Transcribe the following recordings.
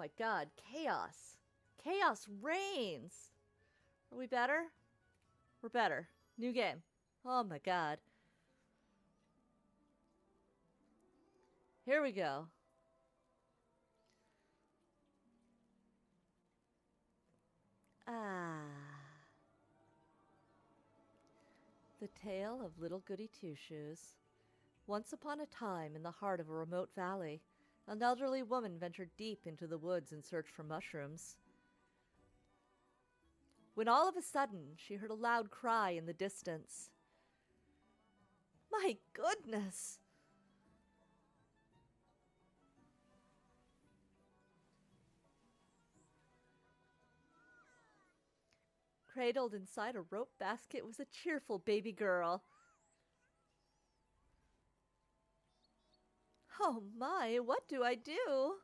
my god, chaos. Chaos reigns. Are we better? We're better. New game. Oh my god. Here we go. Ah. The tale of little Goody Two Shoes. Once upon a time, in the heart of a remote valley, an elderly woman ventured deep into the woods in search for mushrooms. When all of a sudden, she heard a loud cry in the distance. My goodness! Cradled inside a rope basket was a cheerful baby girl. Oh my, what do I do?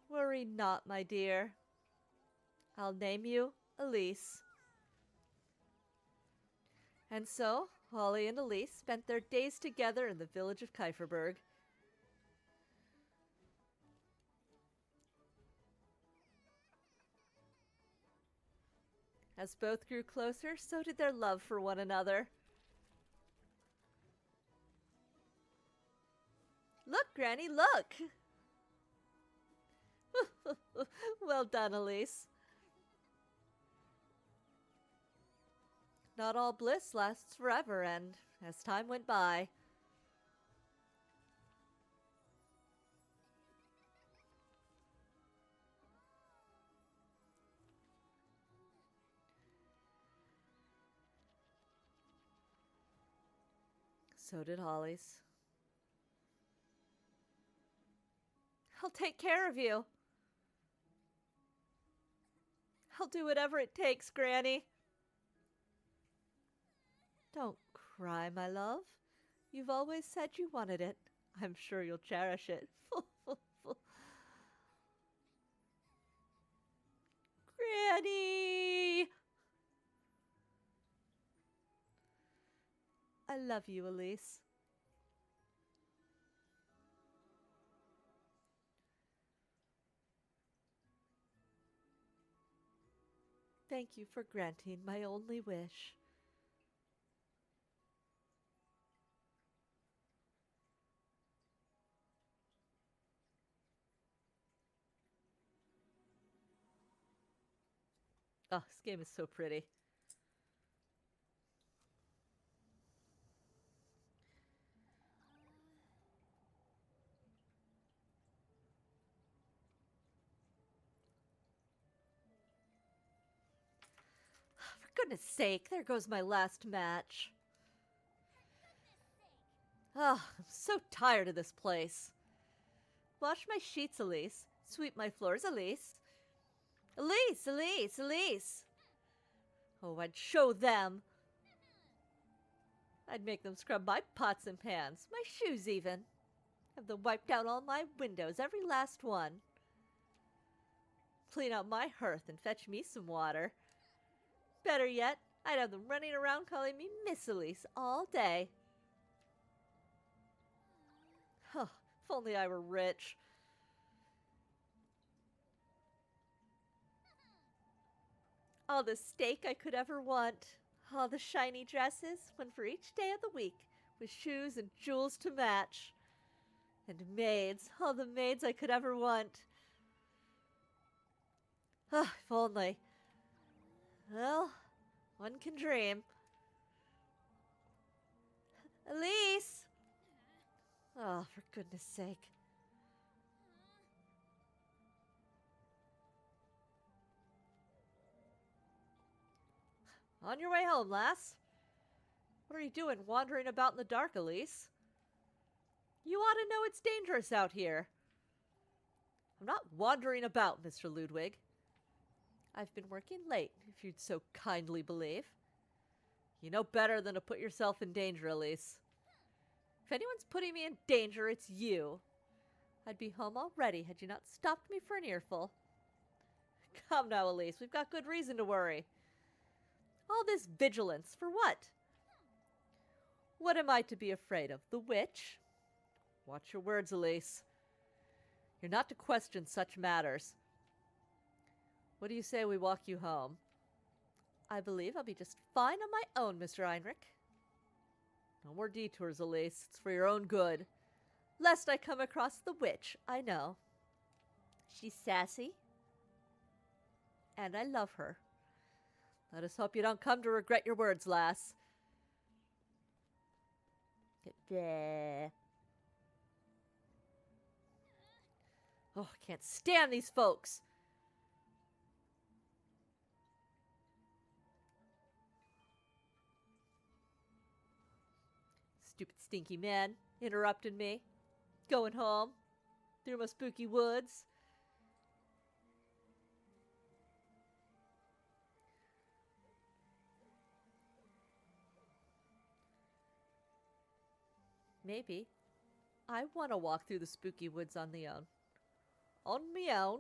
Worry not, my dear. I'll name you Elise. And so, Holly and Elise spent their days together in the village of Kieferberg. As both grew closer, so did their love for one another. Look, Granny, look! Well done, Elise. Not all bliss lasts forever, and as time went by, so did Holly's. I'll take care of you. I'll do whatever it takes, Granny. Don't cry, my love. You've always said you wanted it. I'm sure you'll cherish it. Granny! I love you, Elise. Thank you for granting my only wish. Oh, this game is so pretty. For goodness sake, there goes my last match. Oh, I'm so tired of this place. Wash my sheets, Elise. Sweep my floors, Elise. Elise, Elise, Elise! Oh, I'd show them. I'd make them scrub my pots and pans, my shoes even. Have them wipe down all my windows, every last one. Clean out my hearth and fetch me some water. Better yet, I'd have them running around calling me Miss Elise all day. Oh, if only I were rich. All the steak I could ever want. All the shiny dresses, one for each day of the week, with shoes and jewels to match. And maids, all the maids I could ever want. Ah, if only. Well, one can dream. Elise! Oh, for goodness sake. On your way home, lass. What are you doing wandering about in the dark, Elise? You ought to know it's dangerous out here. I'm not wandering about, Mr. Ludwig. I've been working late, if you'd so kindly believe. You know better than to put yourself in danger, Elise. If anyone's putting me in danger, it's you. I'd be home already had you not stopped me for an earful. Come now, Elise, we've got good reason to worry. All this vigilance, for what? What am I to be afraid of? The witch? Watch your words, Elise. You're not to question such matters. What do you say we walk you home? I believe I'll be just fine on my own, Mr. Heinrich. No more detours, Elise. It's for your own good. Lest I come across the witch, I know. She's sassy. And I love her. Let us hope you don't come to regret your words, lass. Bleh. Oh, I can't stand these folks. Stupid stinky man interrupting me. Going home. Through my spooky woods. Maybe. I want to walk through the spooky woods on my own. On me own.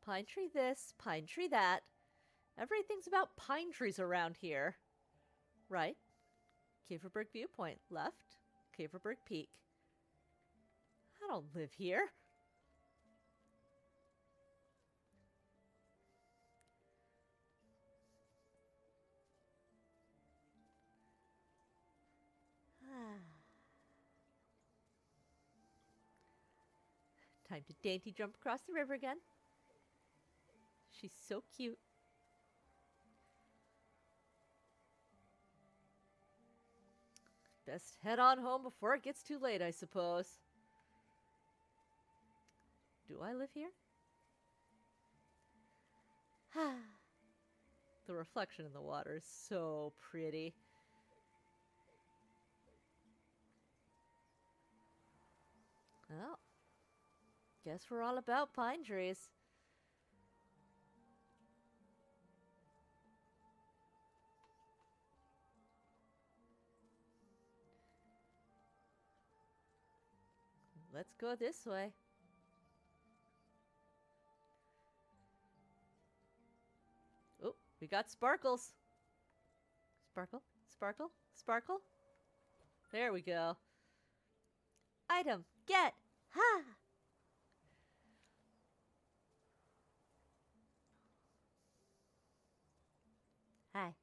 Pine tree this, pine tree that. Everything's about pine trees around here. Right. Caverberg Viewpoint. Left. Caverberg Peak. I don't live here. Time to dainty jump across the river again. She's so cute. Best head on home before it gets too late, I suppose. Do I live here? The reflection in the water is so pretty. Well, guess we're all about pine trees. Let's go this way. Oh, we got sparkles. Sparkle, sparkle, sparkle. There we go. Item, get. Ha! Hi.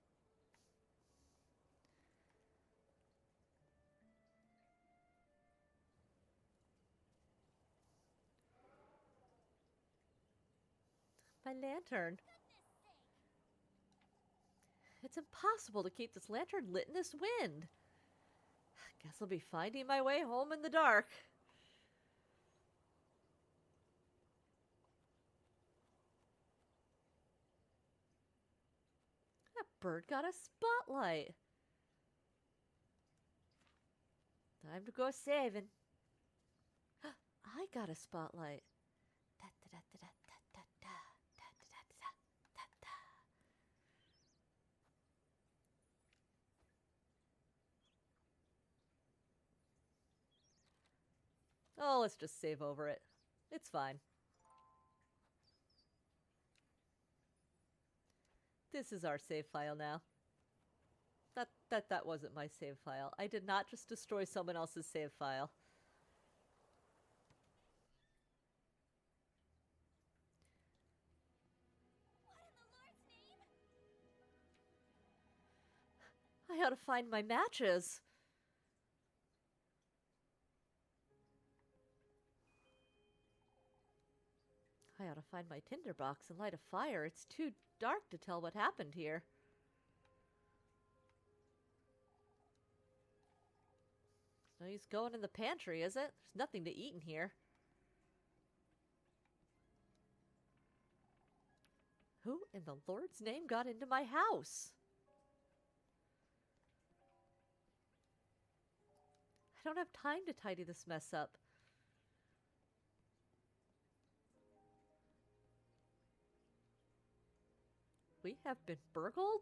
My lantern. It's impossible to keep this lantern lit in this wind. Guess I'll be finding my way home in the dark. That bird got a spotlight. Time to go saving. I got a spotlight. Oh, let's just save over it. It's fine. This is our save file now. That wasn't my save file. I did not just destroy someone else's save file. I ought to find my matches. I ought to find my tinderbox and light a fire. It's too dark to tell what happened here. No use going in the pantry, is it? There's nothing to eat in here. Who in the Lord's name got into my house? I don't have time to tidy this mess up. We have been burgled?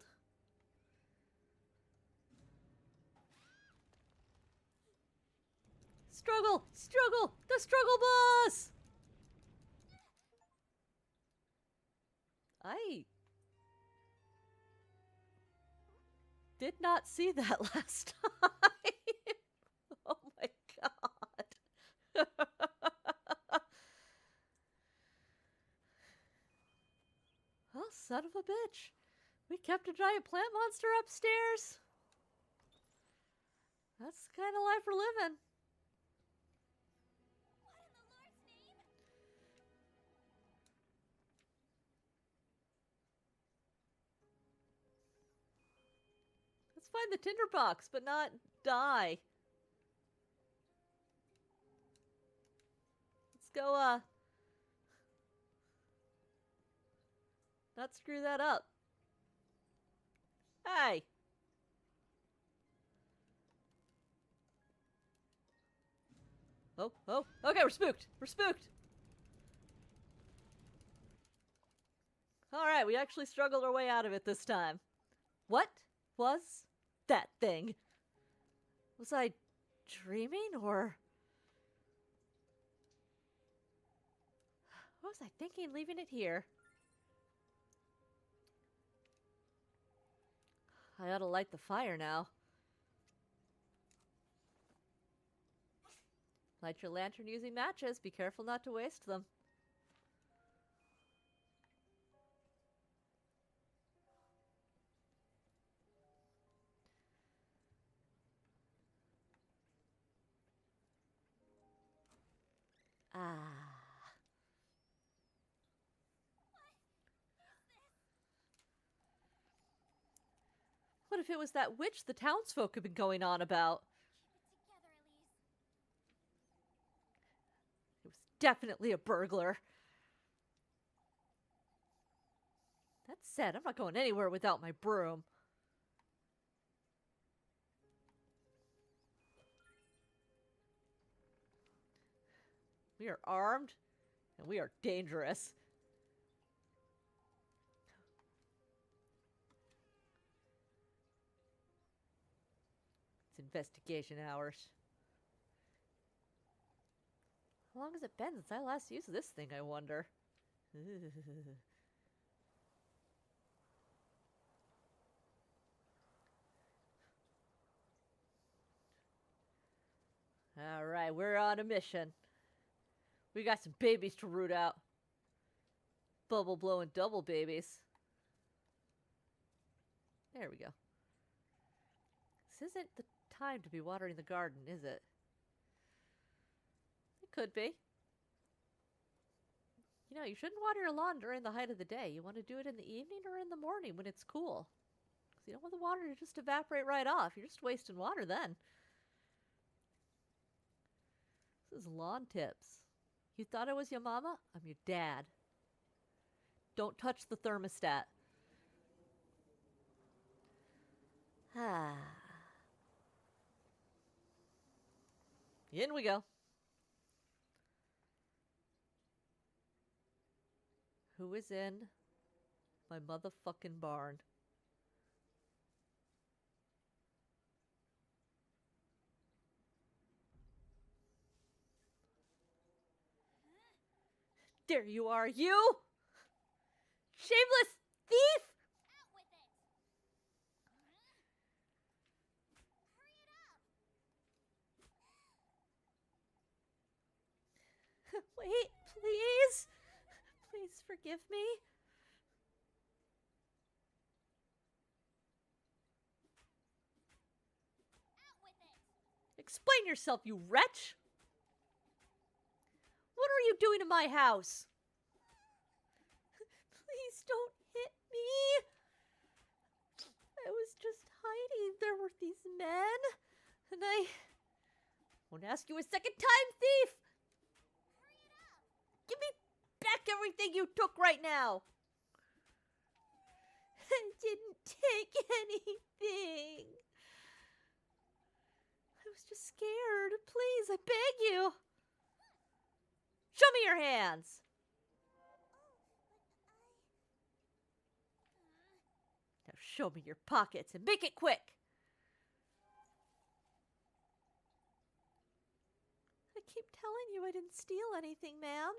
Struggle! Struggle! The struggle boss! I did not see that last time. Oh my god. Oh, son of a bitch. We kept a giant plant monster upstairs. That's the kind of life we're living. Let's find the tinderbox, but not die. Let's go, not screw that up. Hey! Oh, oh, okay, we're spooked. We're spooked. Alright, we actually struggled our way out of it this time. What was that thing? Was I dreaming, or... What was I thinking leaving it here? I ought to light the fire now. Light your lantern using matches. Be careful not to waste them. Ah. What if it was that witch the townsfolk have been going on about? It was definitely a burglar. That said, I'm not going anywhere without my broom. We are armed, and we are dangerous. It's investigation hours. How long has it been since I last used this thing, I wonder? Alright, we're on a mission. We got some babies to root out. Bubble blowing double babies. There we go. This isn't the time to be watering the garden, is it? It could be. You know, you shouldn't water your lawn during the height of the day. You want to do it in the evening or in the morning when it's cool. Because you don't want the water to just evaporate right off. You're just wasting water then. This is lawn tips. You thought I was your mama? I'm your dad. Don't touch the thermostat. Ah. In we go. Who is in my motherfucking barn? There you are, you! Shameless thief! Out with it! Hurry it up! Wait, please? Please forgive me. Out with it! Explain yourself, you wretch! What are you doing in my house? Please don't hit me. I was just hiding. There were these men, and I won't ask you a second time, thief! Hurry it up! Give me back everything you took right now! I didn't take anything. I was just scared. Please, I beg you. Show me your hands. Now show me your pockets and make it quick. keep telling you I didn't steal anything, ma'am.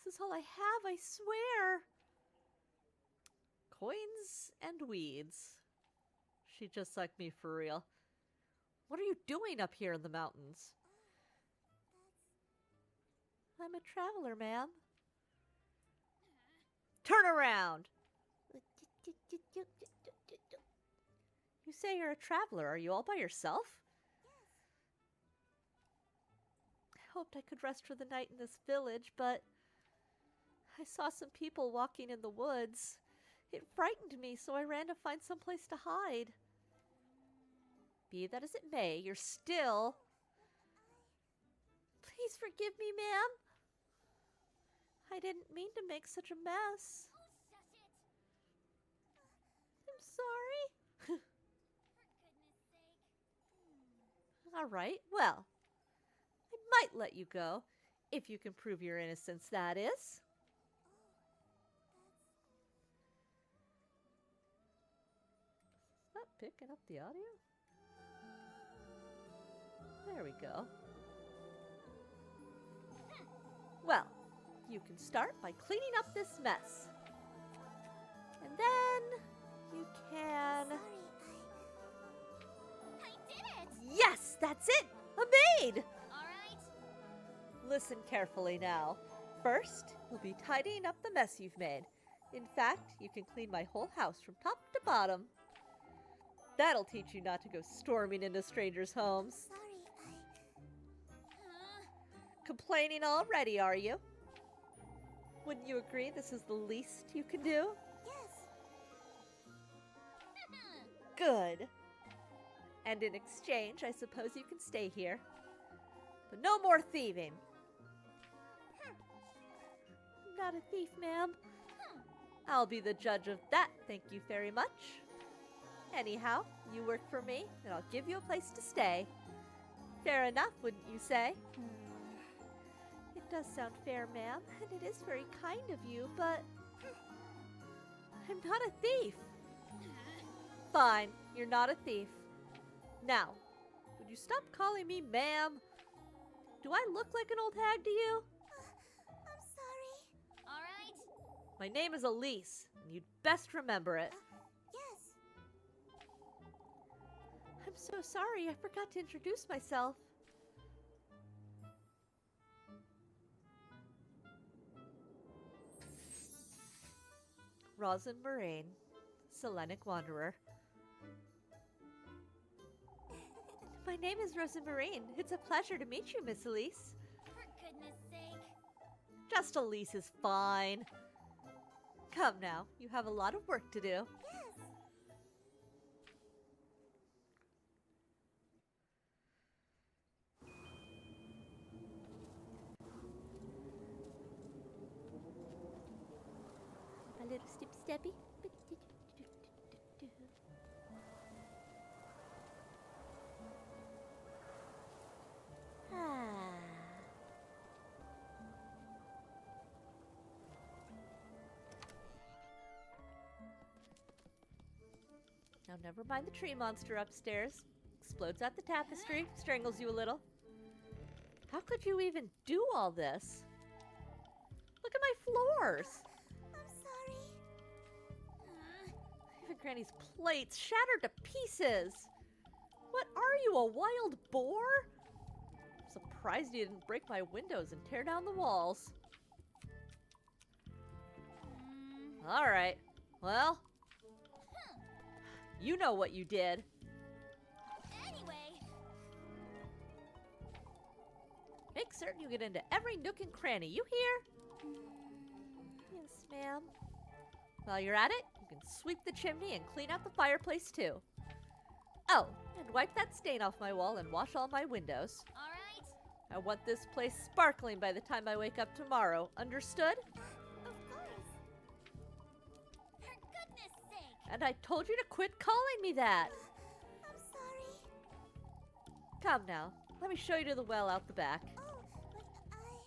This is all I have, I swear. Coins and weeds. She just like me for real. What are you doing up here in the mountains? I'm a traveler, ma'am. Turn around! You say you're a traveler. Are you all by yourself? I hoped I could rest for the night in this village, but I saw some people walking in the woods. It frightened me, so I ran to find some place to hide. Be that as it may, you're still... Please forgive me, ma'am. I didn't mean to make such a mess. Oh, shush it! I'm sorry. For goodness sake. All right, well, I might let you go, if you can prove your innocence, that is. Is that picking up the audio? There we go. Well, you can start by cleaning up this mess. And then you can... I did it! Yes, that's it! A maid! All right. Listen carefully now. First, you'll be tidying up the mess you've made. In fact, you can clean my whole house from top to bottom. That'll teach you not to go storming into strangers' homes. Sorry, Complaining already, are you? Wouldn't you agree this is the least you can do? Yes. Good. And in exchange, I suppose you can stay here. But no more thieving. I'm not a thief, ma'am. I'll be the judge of that, thank you very much. Anyhow, you work for me, and I'll give you a place to stay. Fair enough, wouldn't you say? It does sound fair, ma'am, and it is very kind of you, but... I'm not a thief. Fine, you're not a thief. Now, would you stop calling me ma'am? Do I look like an old hag to you? I'm sorry. All right. My name is Elise, and you'd best remember it. Yes. I'm so sorry, I forgot to introduce myself. Rosin Moraine, Selenic Wanderer. My name is Rosin Moraine. It's a pleasure to meet you, Miss Elise. For goodness sake. Just Elise is fine. Come now, you have a lot of work to do. Yes. A little steppy. Now never mind the tree monster upstairs. Explodes at the tapestry, strangles you a little. How could you even do all this? Look at my floors! I'm sorry. Even Granny's plates shattered to pieces! What are you, a wild boar? I'm surprised you didn't break my windows and tear down the walls. Alright, well, you know what you did. Anyway. Make certain you get into every nook and cranny, you hear? Yes, ma'am. While you're at it, you can sweep the chimney and clean out the fireplace too. Oh, and wipe that stain off my wall and wash all my windows. All right. I want this place sparkling by the time I wake up tomorrow. Understood? Of course. For goodness sake. And I told you to quit calling me that. I'm sorry. Come now, let me show you to the well out the back. Oh,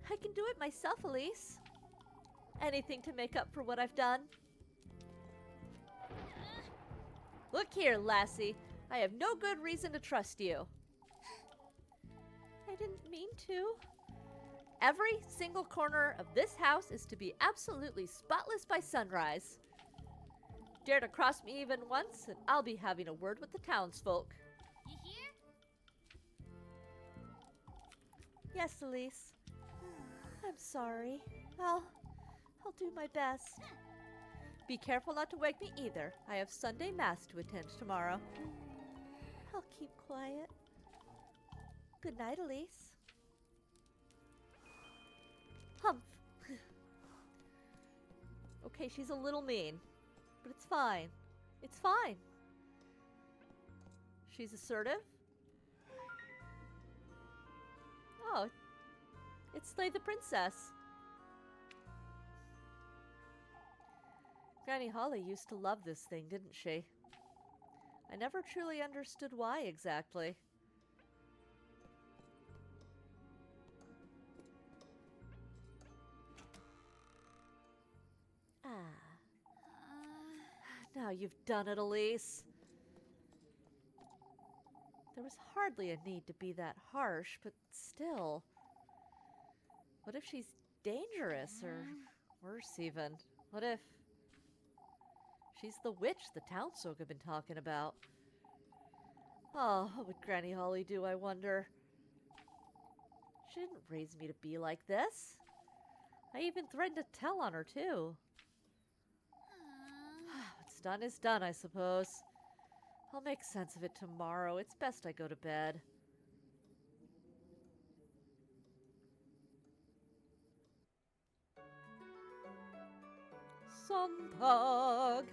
but I can do it myself, Elise. Anything to make up for what I've done. Look here, lassie. I have no good reason to trust you. didn't mean to. Every single corner of this house is to be absolutely spotless by sunrise. Dare to cross me even once, and I'll be having a word with the townsfolk. You hear? Yes, Elise. I'm sorry. I'll do my best. Be careful not to wake me either. I have Sunday Mass to attend tomorrow. I'll keep quiet. Good night, Elise. Humph. Okay, she's a little mean, but it's fine. It's fine. She's assertive. Oh, it's Slay the Princess. Granny Holly used to love this thing, didn't she? I never truly understood why exactly. Now you've done it, Elise. There was hardly a need to be that harsh, but still. What if she's dangerous, or worse even? What if she's the witch the townsfolk have been talking about? Oh, what would Granny Holly do, I wonder? She didn't raise me to be like this. I even threatened to tell on her, too. What's done is done, I suppose. I'll make sense of it tomorrow. It's best I go to bed. Sontag.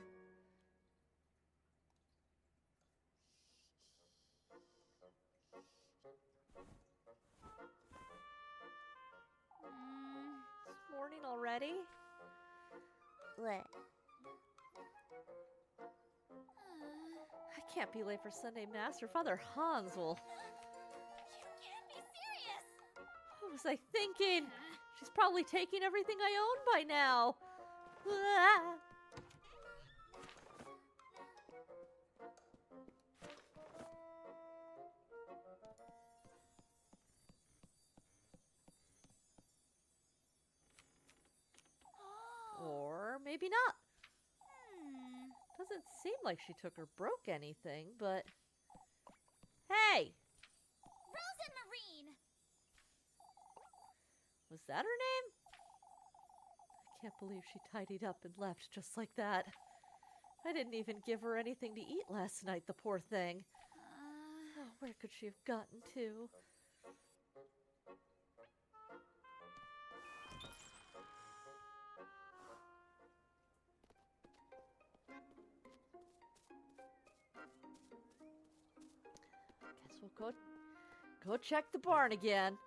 It's morning already? What? I can't be late for Sunday Mass or Father Hans will... You can't be serious! What was I thinking? She's probably taking everything I own by now. Ah. Or maybe not. Doesn't seem like she took or broke anything, but... Hey! Rose and Marine! Was that her name? I can't believe she tidied up and left just like that. I didn't even give her anything to eat last night, the poor thing. Oh, where could she have gotten to? Guess we'll go check the barn again.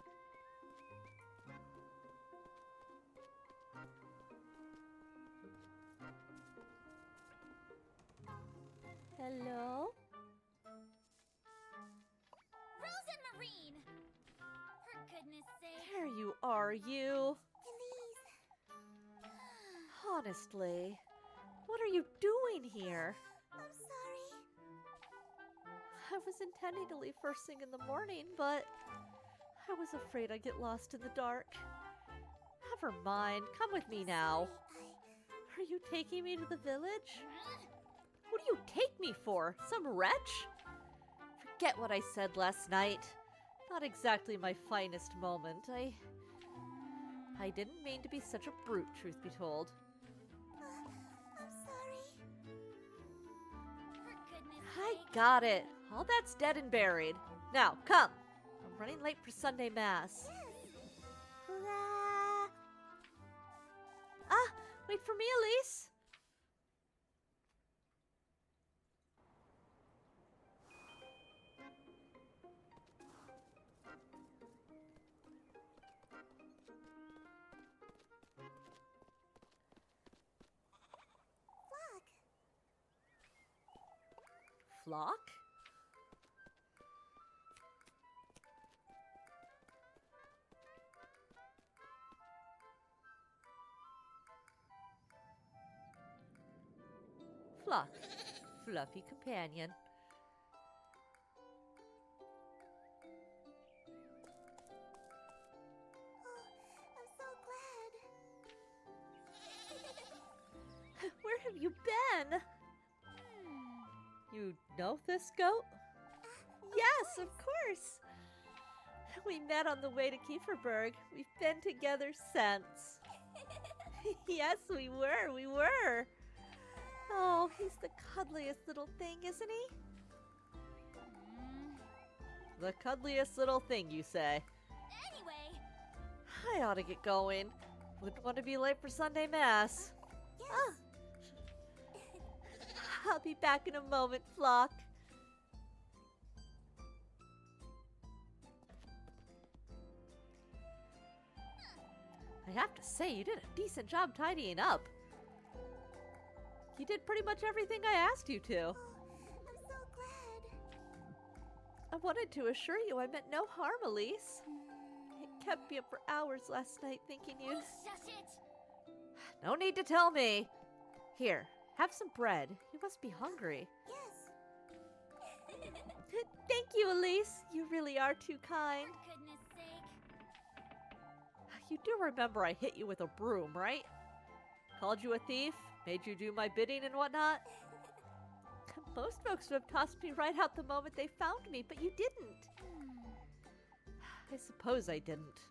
Hello? Rose and Marine! For goodness sake. There you are, you. Elise. Honestly, what are you doing here? I'm sorry. I was intending to leave first thing in the morning, but I was afraid I'd get lost in the dark. Never mind, come with me now. Are you taking me to the village? What do you take me for? Some wretch? Forget what I said last night. Not exactly my finest moment. I didn't mean to be such a brute, truth be told. I'm sorry. For goodness I sake. got it. All that's dead and buried. Now, come. I'm running late for Sunday Mass. Hurrah! Ah, wait for me, Elise. Flock? Flock. Fluffy companion. again. You know this goat? Yes, of course. We met on the way to Kieferberg. We've been together since. Yes, we were. Oh, he's the cuddliest little thing, isn't he? The cuddliest little thing, you say? Anyway. I ought to get going. Wouldn't want to be late for Sunday Mass. Yes. Ah. I'll be back in a moment, Flock. I have to say, you did a decent job tidying up. You did pretty much everything I asked you to. Oh, I'm so glad. I wanted to assure you I meant no harm, Elise. It kept me up for hours last night thinking you'd... Shush it! No need to tell me. Here, have some bread. You must be hungry. Yes. Thank you, Elise. You really are too kind. For goodness sake. You do remember I hit you with a broom, right? Called you a thief, made you do my bidding and whatnot. Most folks would have tossed me right out the moment they found me, but you didn't. I suppose I didn't.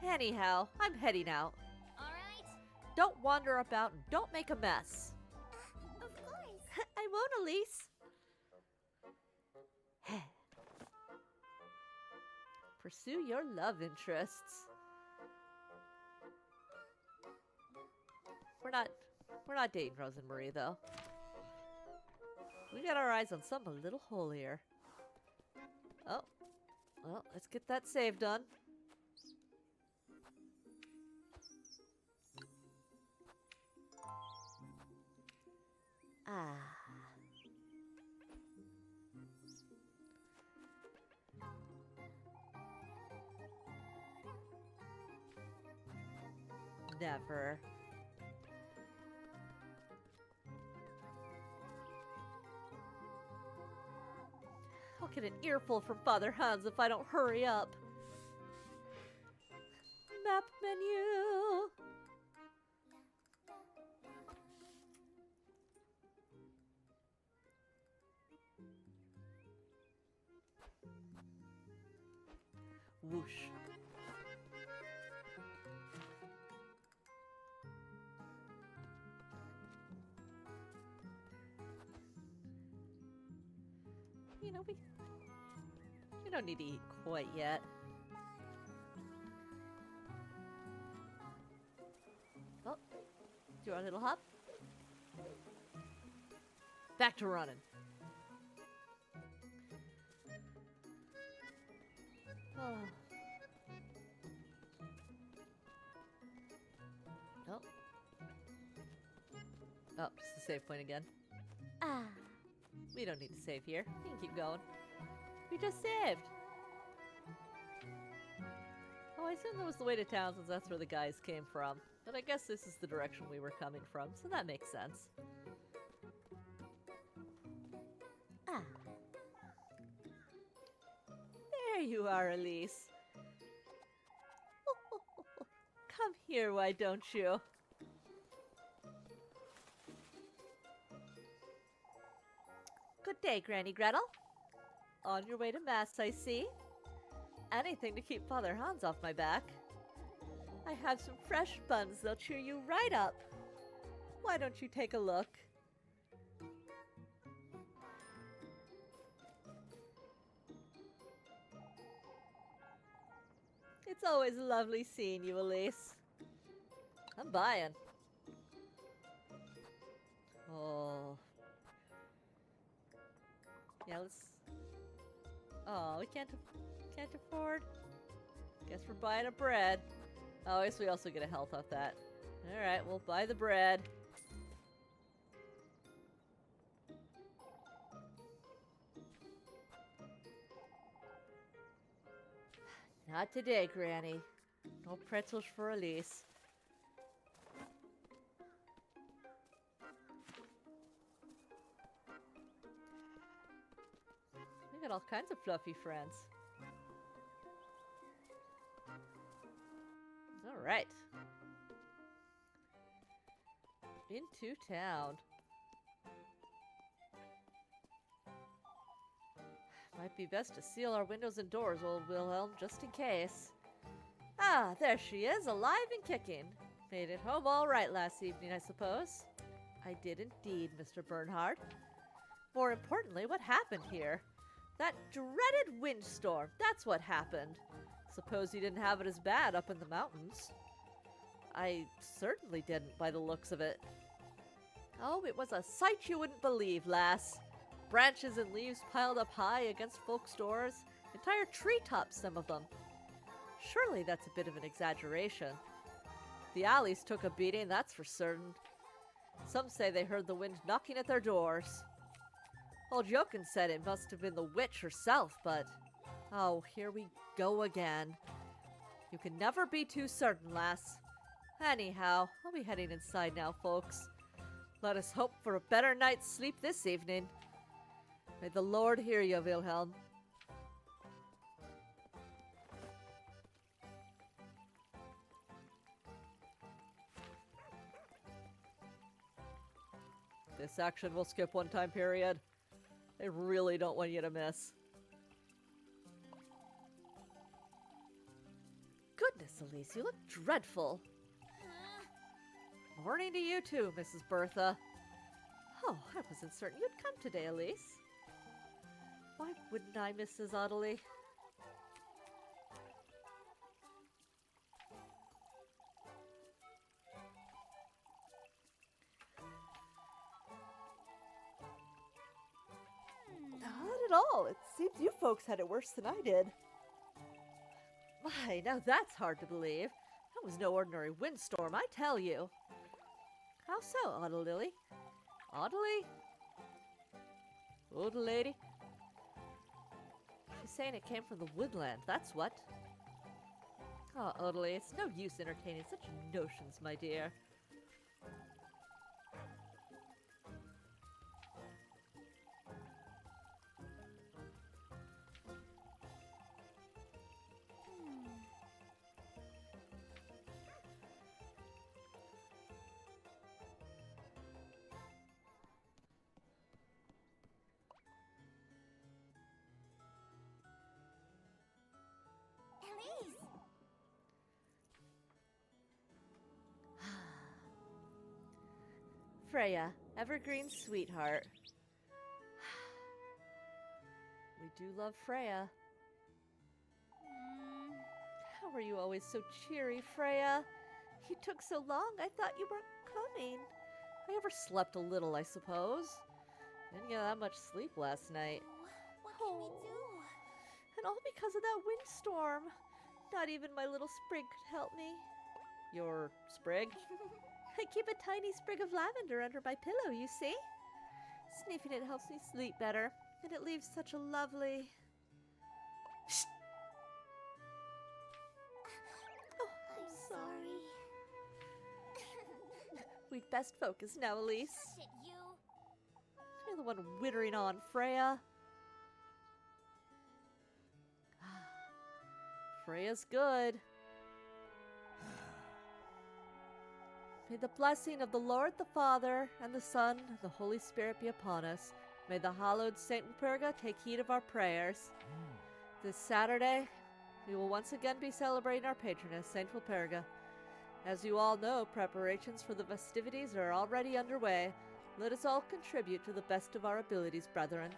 Anyhow, I'm heading out. All right. Don't wander about and don't make a mess. Of course. I won't, Elise. Pursue your love interests. We're not dating Rose and Marie, though. We got our eyes on something a little holier. Oh, well, let's get that save done. Ah. Never. I'll get an earful from Father Hans if I don't hurry up. Map menu. Whoosh. You know, we don't need to eat quite yet. Oh, do our little hop. Back to running. Oh. Oh. Oh, just the save point again. Ah. We don't need to save here. We can keep going. We just saved. Oh, I assume that was the way to town since that's where the guys came from. But I guess this is the direction we were coming from, so that makes sense. Ah. There you are, Elise. Come here, why don't you? Good day, Granny Gretel. On your way to Mass, I see. Anything to keep Father Hans off my back. I have some fresh buns. They'll cheer you right up. Why don't you take a look? It's always lovely seeing you, Elise. I'm buying. Oh. Yeah, let's... Oh, we can't afford. Guess we're buying a bread. Oh, I guess we also get a health off that. Alright, we'll buy the bread. Not today, Granny. No pretzels for Elise. We got all kinds of fluffy friends. Alright. Into town. Might be best to seal our windows and doors, old Wilhelm, just in case. Ah, there she is, alive and kicking. Made it home all right last evening, I suppose. I did indeed, Mr. Bernhard. More importantly, what happened here? That dreaded windstorm, that's what happened. Suppose you didn't have it as bad up in the mountains. I certainly didn't, by the looks of it. Oh, it was a sight you wouldn't believe, lass. Branches and leaves piled up high against folks' doors. Entire treetops, some of them. Surely that's a bit of an exaggeration. The alleys took a beating, that's for certain. Some say they heard the wind knocking at their doors. Old Jochen said it must have been the witch herself, but... Oh, here we go again. You can never be too certain, lass. Anyhow, I'll be heading inside now, folks. Let us hope for a better night's sleep this evening. May the Lord hear you, Wilhelm. This action will skip one time period. They really don't want you to miss. Goodness, Elise, you look dreadful. Morning to you too, Mrs. Bertha. Oh, I wasn't certain you'd come today, Elise. Why wouldn't I, Mrs. Audley? Not at all. It seems you folks had it worse than I did. My, now that's hard to believe. That was no ordinary windstorm, I tell you. How so, Oddle-Lily? Audley? Old lady? She's saying it came from the woodland, that's what. Oh, Audley, it's no use entertaining such notions, my dear. Elise! Freya, evergreen sweetheart. We do love Freya. How are you always so cheery, Freya? You took so long, I thought you weren't coming. I overslept a little, I suppose. Didn't get that much sleep last night. What can we do? And all because of that windstorm. Not even my little sprig could help me. Your sprig? I keep a tiny sprig of lavender under my pillow, you see? Sniffing it helps me sleep better, and it leaves such a lovely... Shh! Oh, I'm sorry. We'd best focus now, Elise. Shit, you. You're the one wittering on, Freya. Freya's good. May the blessing of the Lord the Father, and the Son, and the Holy Spirit be upon us. May the hallowed Saint Wilpurga take heed of our prayers. This Saturday, we will once again be celebrating our patroness, Saint Wilpurga. As you all know, preparations for the festivities are already underway. Let us all contribute to the best of our abilities, brethren.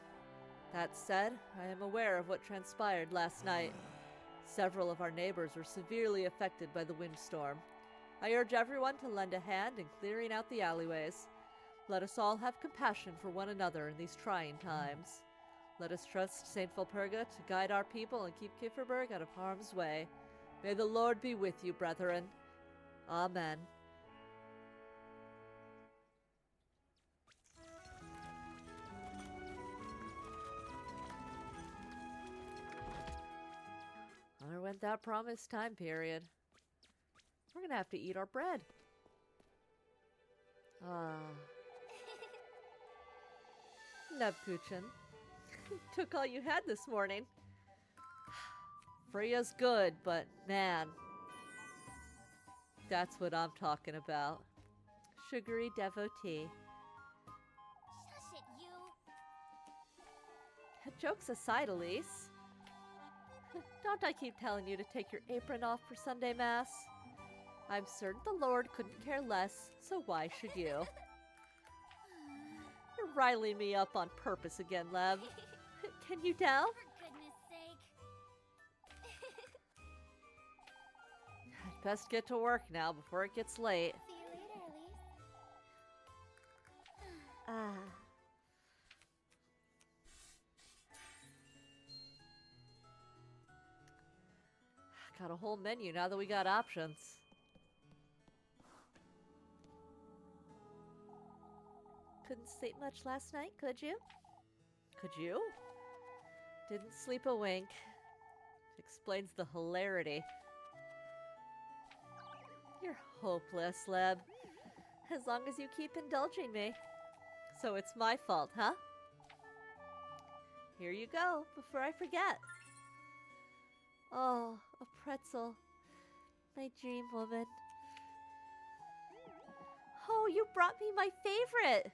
That said, I am aware of what transpired last night. Several of our neighbors were severely affected by the windstorm. I urge everyone to lend a hand in clearing out the alleyways. Let us all have compassion for one another in these trying times. Let us trust Saint Wilpurga to guide our people and keep Kieferberg out of harm's way. May the Lord be with you, brethren. Amen. There went that promised time period. We're gonna have to eat our bread. Nebkuchen. Took all you had this morning. Freya's good, but man, that's what I'm talking about. Sugary devotee. Shush it, you. Jokes aside, Elise. Don't I keep telling you to take your apron off for Sunday Mass? I'm certain the Lord couldn't care less, so why should you? You're riling me up on purpose again, Lev. Can you tell? For goodness sake. I'd best get to work now before it gets late. See you later, Elise. Ah. Got a whole menu now that we got options. Couldn't sleep much last night, could you? Could you? Didn't sleep a wink. Explains the hilarity. You're hopeless, Leb. As long as you keep indulging me. So it's my fault, huh? Here you go, before I forget. Oh, a pretzel. My dream woman. Oh, you brought me my favorite!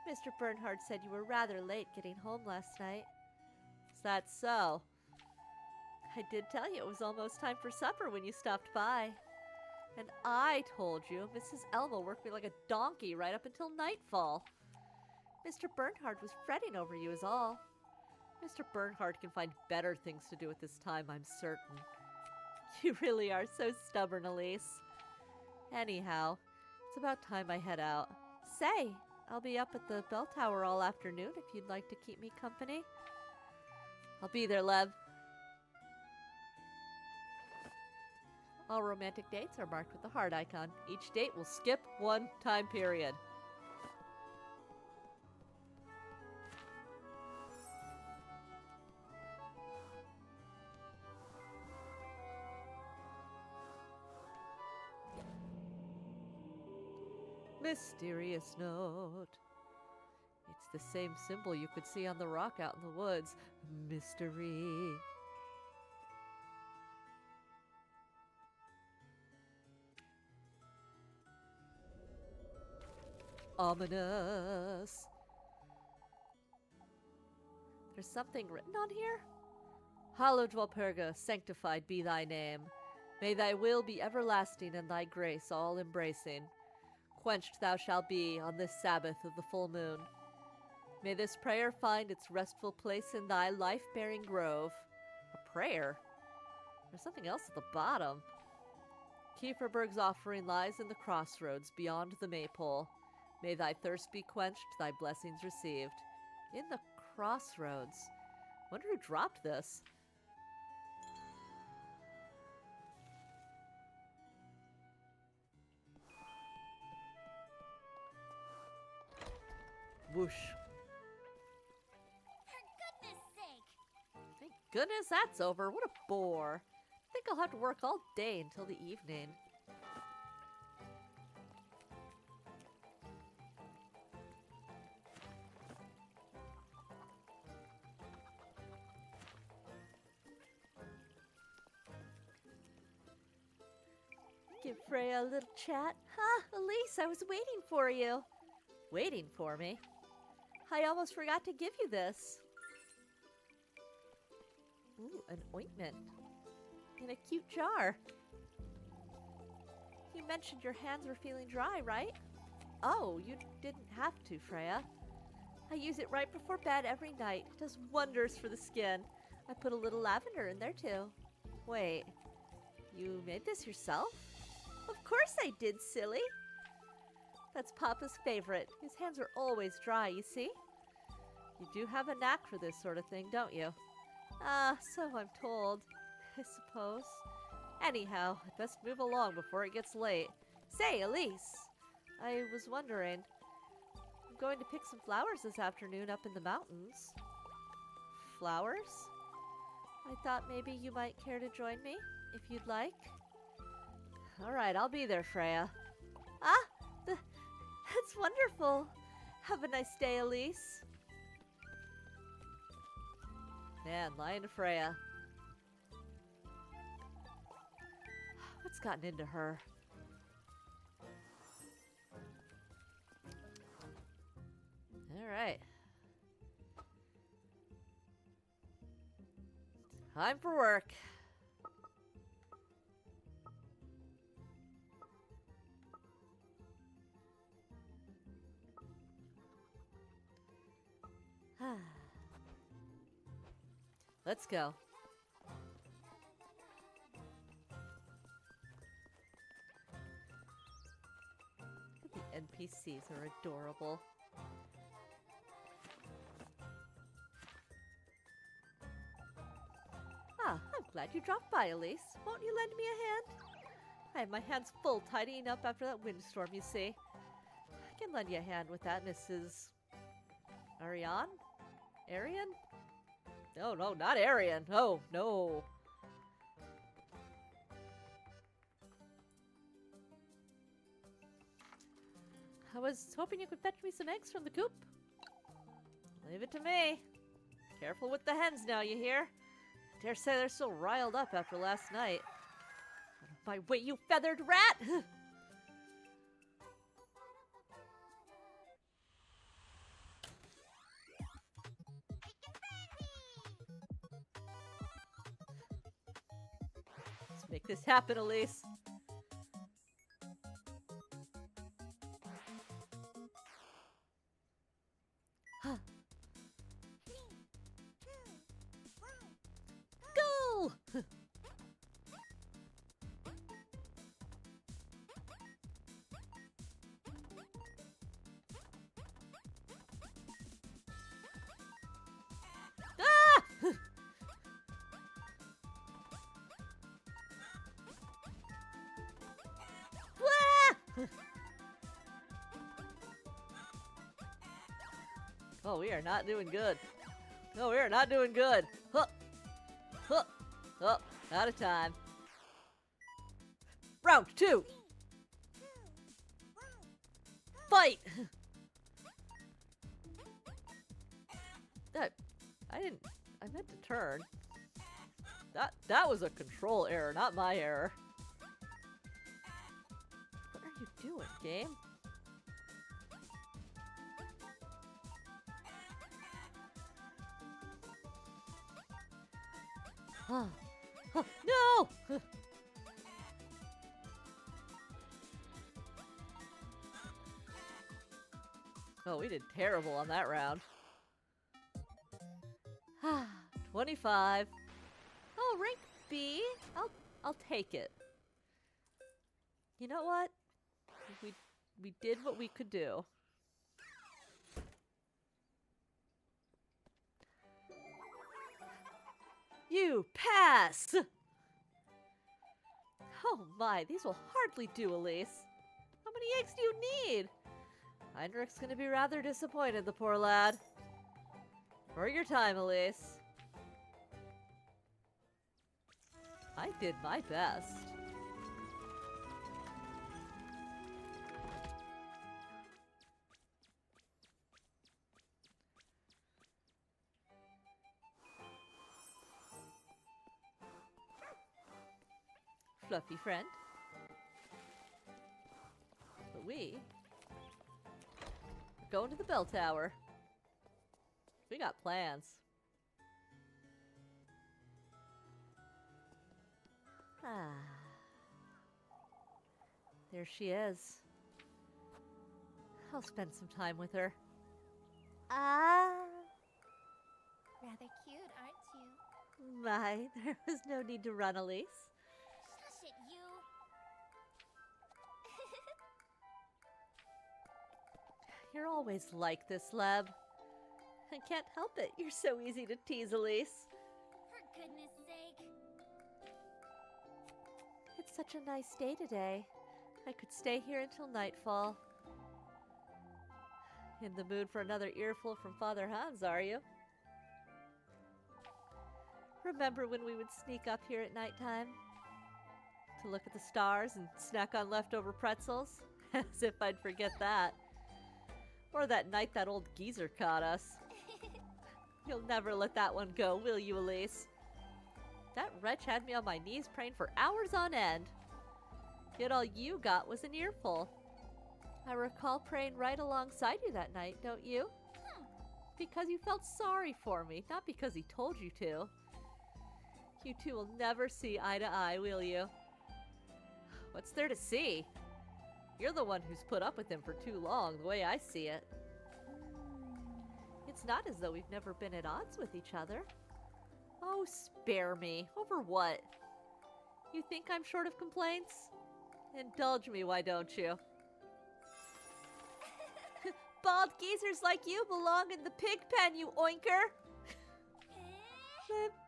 Mr. Bernhard said you were rather late getting home last night. Is that so? I did tell you it was almost time for supper when you stopped by. And I told you Mrs. Elmo worked me like a donkey right up until nightfall. Mr. Bernhard was fretting over you is all. Mr. Bernhard can find better things to do at this time, I'm certain. You really are so stubborn, Elise. Anyhow, it's about time I head out. Say, I'll be up at the bell tower all afternoon if you'd like to keep me company. I'll be there, Lev. All romantic dates are marked with the heart icon. Each date will skip one time period. Mysterious note. It's the same symbol you could see on the rock out in the woods. Mystery. Ominous. There's something written on here? Hallowed Walpurga, sanctified be thy name. May thy will be everlasting and thy grace all embracing. Quenched thou shalt be on this Sabbath of the full moon. May this prayer find its restful place in thy life-bearing grove. A prayer? There's something else at the bottom. Kieferberg's offering lies in the crossroads beyond the maypole. May thy thirst be quenched, thy blessings received. In the crossroads. Wonder who dropped this. Whoosh. For goodness sake. Thank goodness that's over. What a bore. I think I'll have to work all day until the evening. Give Freya a little chat. Huh, Elise, I was waiting for you. Waiting for me? I almost forgot to give you this. Ooh, an ointment. In a cute jar. You mentioned your hands were feeling dry, right? Oh, you didn't have to, Freya. I use it right before bed every night. It does wonders for the skin. I put a little lavender in there, too. Wait, you made this yourself? Of course I did, silly. That's Papa's favorite. His hands are always dry, you see? You do have a knack for this sort of thing, don't you? Ah, so I'm told. I suppose. Anyhow, I'd best move along before it gets late. Say, Elise, I was wondering. I'm going to pick some flowers this afternoon up in the mountains. Flowers? I thought maybe you might care to join me, if you'd like. All right, I'll be there, Freya. Ah, that's wonderful. Have a nice day, Elise. Man, lying to Freya. What's gotten into her? All right. Time for work. Let's go. The NPCs are adorable. Ah, I'm glad you dropped by, Elise. Won't you lend me a hand? I have my hands full tidying up after that windstorm, you see. I can lend you a hand with that, Mrs. Ariane? Arian? No, no, not Arian. Oh, no. I was hoping you could fetch me some eggs from the coop. Leave it to me. Careful with the hens now, you hear? I dare say they're still riled up after last night. Out of my way, you feathered rat! Let's make this happen, Elise. Go! Ah! Wah! Oh, we are not doing good. No, we are not doing good. Huh. Huh. Oh, out of time. Round 2. Fight! I meant to turn. That was a control error, not my error. What are you doing, game? Oh, no! Oh, we did terrible on that round. 25. Oh, rank B. I'll take it. You know what? We did what we could do. You pass! Oh my, these will hardly do, Elise. How many eggs do you need? Heinrich's gonna be rather disappointed, the poor lad. For your time, Elise. I did my best. Fluffy friend. But we are going to the bell tower. We got plans. Ah. There she is. I'll spend some time with her. Ah. Rather cute, aren't you? My, there was no need to run, Elise. Shush it, you. You're always like this, Leb. I can't help it. You're so easy to tease, Elise. For goodness sake. It's such a nice day today. I could stay here until nightfall. In the mood for another earful from Father Hans, are you? Remember when we would sneak up here at nighttime? To look at the stars and snack on leftover pretzels? As if I'd forget that. Or that night that old geezer caught us. You'll never let that one go, will you, Elise? That wretch had me on my knees praying for hours on end. Yet all you got was an earful. I recall praying right alongside you that night, don't you? Because you felt sorry for me, not because he told you to. You two will never see eye to eye, will you? What's there to see? You're the one who's put up with him for too long, the way I see it. It's not as though we've never been at odds with each other. Oh, spare me. Over what? You think I'm short of complaints? Indulge me, why don't you? Bald geezers like you belong in the pig pen, you oinker!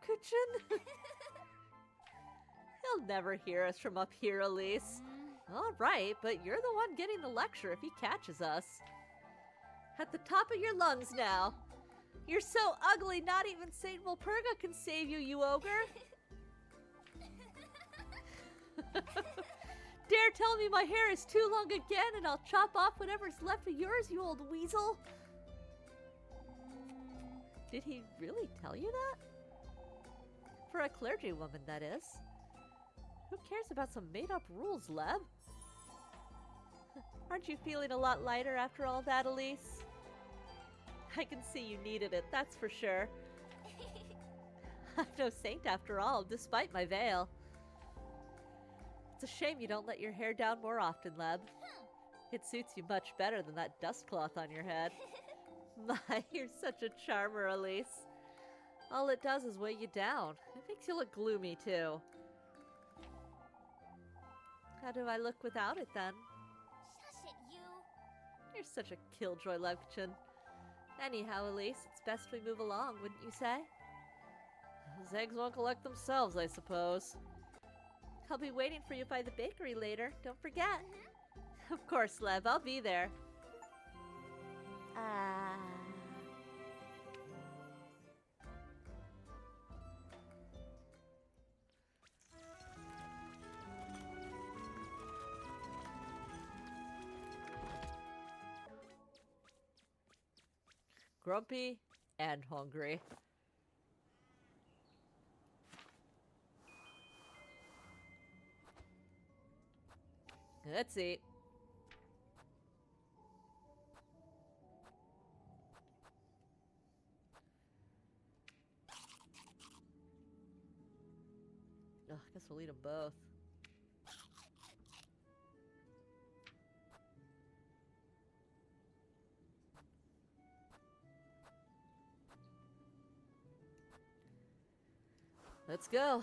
Kitchen? He'll never hear us from up here, Elise. All right, but you're the one getting the lecture if he catches us. At the top of your lungs now. You're so ugly, not even Saint Walpurga can save you, you ogre. Dare tell me my hair is too long again and I'll chop off whatever's left of yours, you old weasel. Did he really tell you that? For a clergywoman, that is. Who cares about some made-up rules, Leb? Aren't you feeling a lot lighter after all that, Elise? I can see you needed it, that's for sure. I'm no saint after all, despite my veil. It's a shame you don't let your hair down more often, Leb. It suits you much better than that dust cloth on your head. My, you're such a charmer, Elise. All it does is weigh you down. It makes you look gloomy, too. How do I look without it, then? Shush it, you. You're such a killjoy, Levchin. Anyhow, Elise, it's best we move along, wouldn't you say? Those eggs won't collect themselves, I suppose. I'll be waiting for you by the bakery later, don't forget. Of course, Lev, I'll be there. Grumpy and hungry. Let's eat. Ugh, I guess we'll eat them both. Let's go.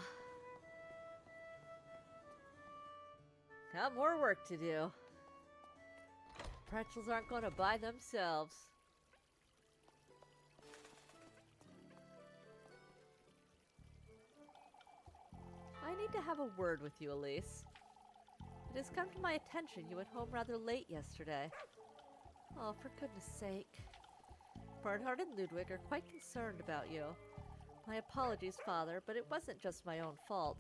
Got more work to do. Pretzels aren't going to buy themselves. I need to have a word with you, Elise. It has come to my attention you went home rather late yesterday. Oh, for goodness sake. Bernhard and Ludwig are quite concerned about you. My apologies, Father, but it wasn't just my own fault.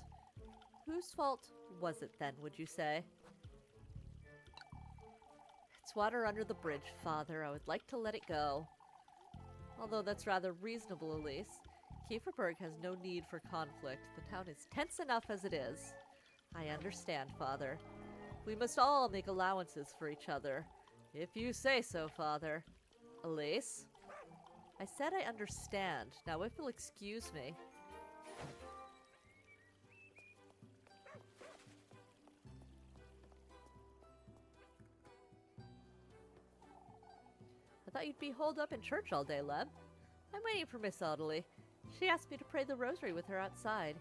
Whose fault was it then, would you say? It's water under the bridge, Father. I would like to let it go. Although that's rather reasonable, Elise. Kieferberg has no need for conflict. The town is tense enough as it is. I understand, Father. We must all make allowances for each other. If you say so, Father. Elise? I said I understand. Now if you'll excuse me. I thought you'd be holed up in church all day, Leb. I'm waiting for Miss Audley. She asked me to pray the rosary with her outside.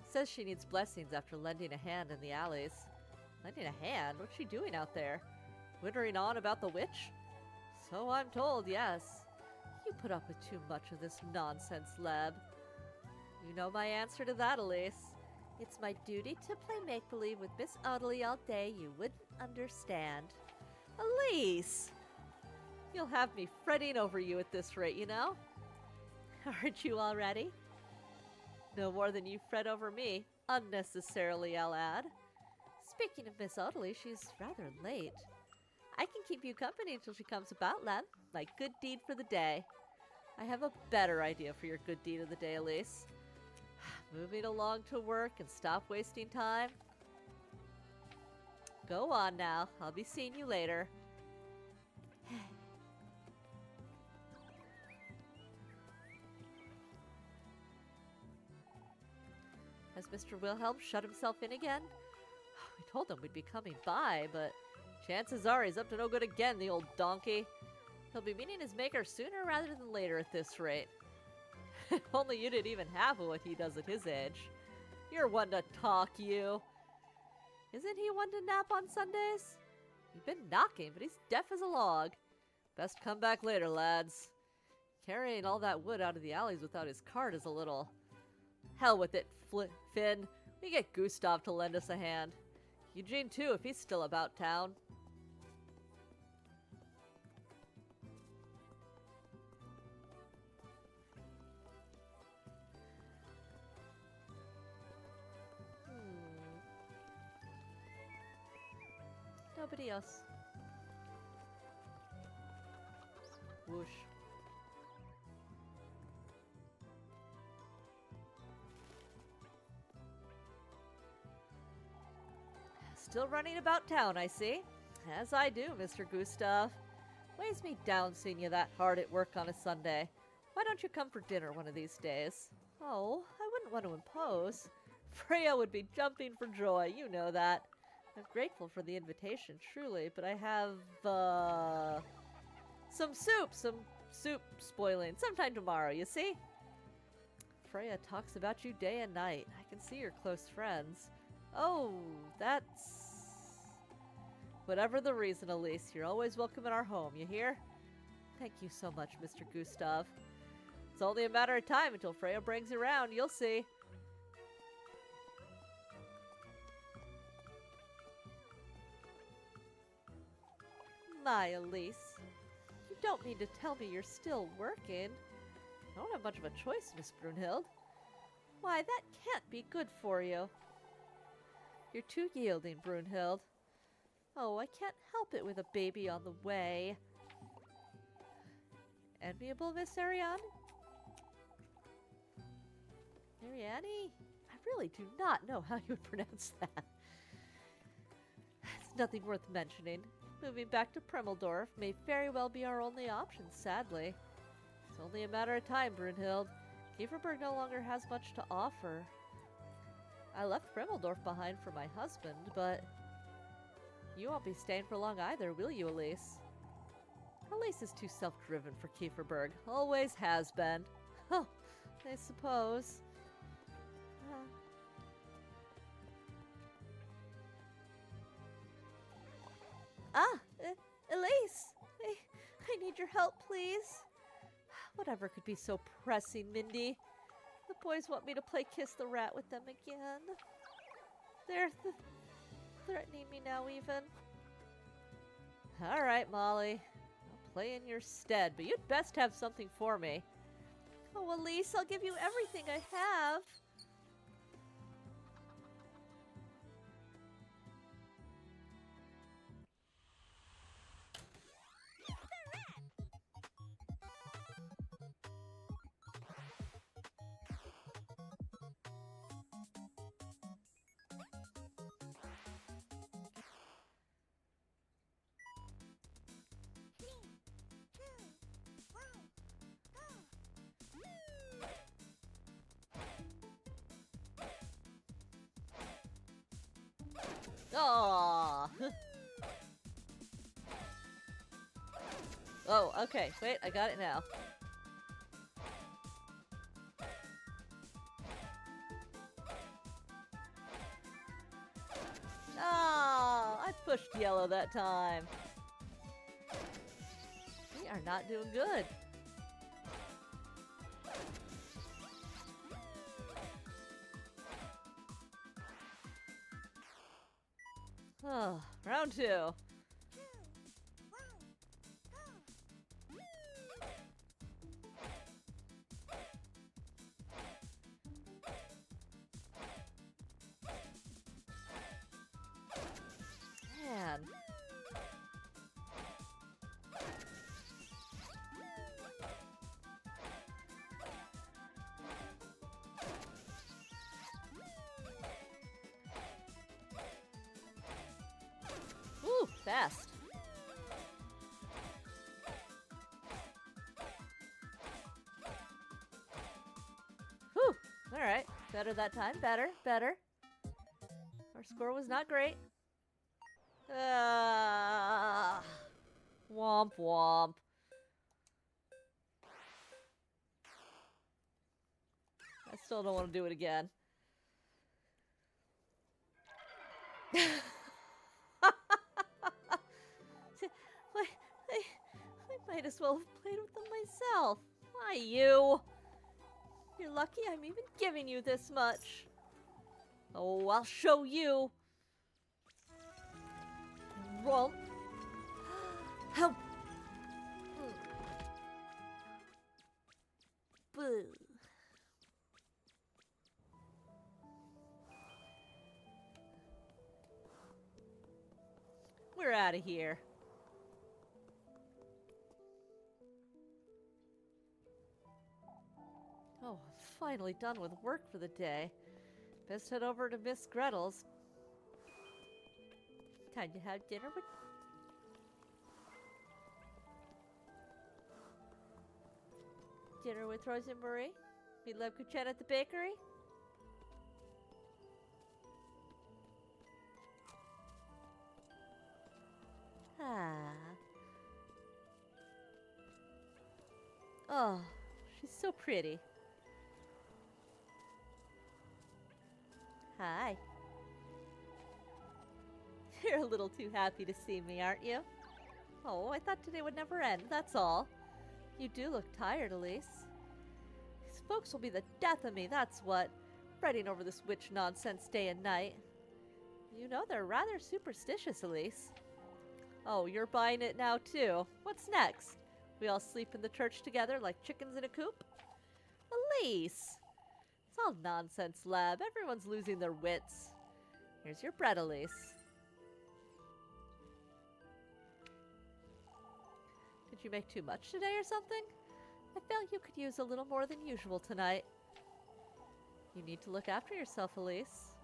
Says she needs blessings after lending a hand in the alleys. Lending a hand? What's she doing out there? Wittering on about the witch? So I'm told, yes. You put up with too much of this nonsense, Leb. You know my answer to that, Elise. It's my duty to play make-believe with Miss Audley all day. You wouldn't understand. Elise! You'll have me fretting over you at this rate, you know? Aren't you already? No more than you fret over me. Unnecessarily, I'll add. Speaking of Miss Audley, she's rather late. I can keep you company until she comes about, Leb. My good deed for the day. I have a better idea for your good deed of the day, Elise. Moving along to work and stop wasting time. Go on now. I'll be seeing you later. Has Mr. Wilhelm shut himself in again? We told him we'd be coming by, but chances are he's up to no good again, the old donkey. He'll be meeting his maker sooner rather than later at this rate. If only you did even half of what he does at his age. You're one to talk, you. Isn't he one to nap on Sundays? You've been knocking, but he's deaf as a log. Best come back later, lads. Carrying all that wood out of the alleys without his cart is a little... Hell with it, Finn. We get Gustav to lend us a hand. Eugene, too, if he's still about town. Nobody else. Whoosh. Still running about town, I see. As I do, Mr. Gustav. Weighs me down seeing you that hard at work on a Sunday. Why don't you come for dinner one of these days? Oh, I wouldn't want to impose. Freya would be jumping for joy, you know that. I'm grateful for the invitation, truly, but I have, some soup spoiling sometime tomorrow, you see? Freya talks about you day and night. I can see you're close friends. Oh, that's... Whatever the reason, Elise, you're always welcome in our home, you hear? Thank you so much, Mr. Gustav. It's only a matter of time until Freya brings you around, you'll see. My, Elise. You don't mean to tell me you're still working. I don't have much of a choice, Miss Brunhild. Why, that can't be good for you. You're too yielding, Brunhild. Oh, I can't help it with a baby on the way. Enviable, Miss Ariane? Ariane? I really do not know how you would pronounce that. It's nothing worth mentioning. Moving back to Premeldorf may very well be our only option, sadly. It's only a matter of time, Brunhild. Kieferberg no longer has much to offer. I left Premeldorf behind for my husband, but... You won't be staying for long either, will you, Elise? Elise is too self-driven for Kieferberg. Always has been. Oh, I suppose. Elise! I need your help, please. Whatever could be so pressing, Mindy. The boys want me to play Kiss the Rat with them again. They're threatening me now, even. Alright, Molly. I'll play in your stead, but you'd best have something for me. Oh, Elise, I'll give you everything I have. Aww. Oh, okay. Wait, I got it now. Oh, I pushed yellow that time. We are not doing good. Oh, round two. Man. Ooh, fast. Whew, alright. Better that time. Better. Better. Our score was not great. Womp womp. I still don't want to do it again. I might as well have played with them myself. Why you? You're lucky I'm even giving you this much. Oh, I'll show you. Rump. Help. Boo. We're out of here. Oh, finally done with work for the day. Best head over to Miss Gretel's. Time to have dinner with... Dinner with Rose and Marie? Meet Love Kuchen at the bakery? Oh, she's so pretty. Hi. You're a little too happy to see me, aren't you? Oh, I thought today would never end, that's all. You do look tired, Elise. These folks will be the death of me, that's what. Fretting over this witch nonsense day and night. You know they're rather superstitious, Elise. Oh, you're buying it now, too. What's next? We all sleep in the church together like chickens in a coop? Elise! It's all nonsense, Lab. Everyone's losing their wits. Here's your bread, Elise. Did you make too much today or something? I felt you could use a little more than usual tonight. You need to look after yourself, Elise.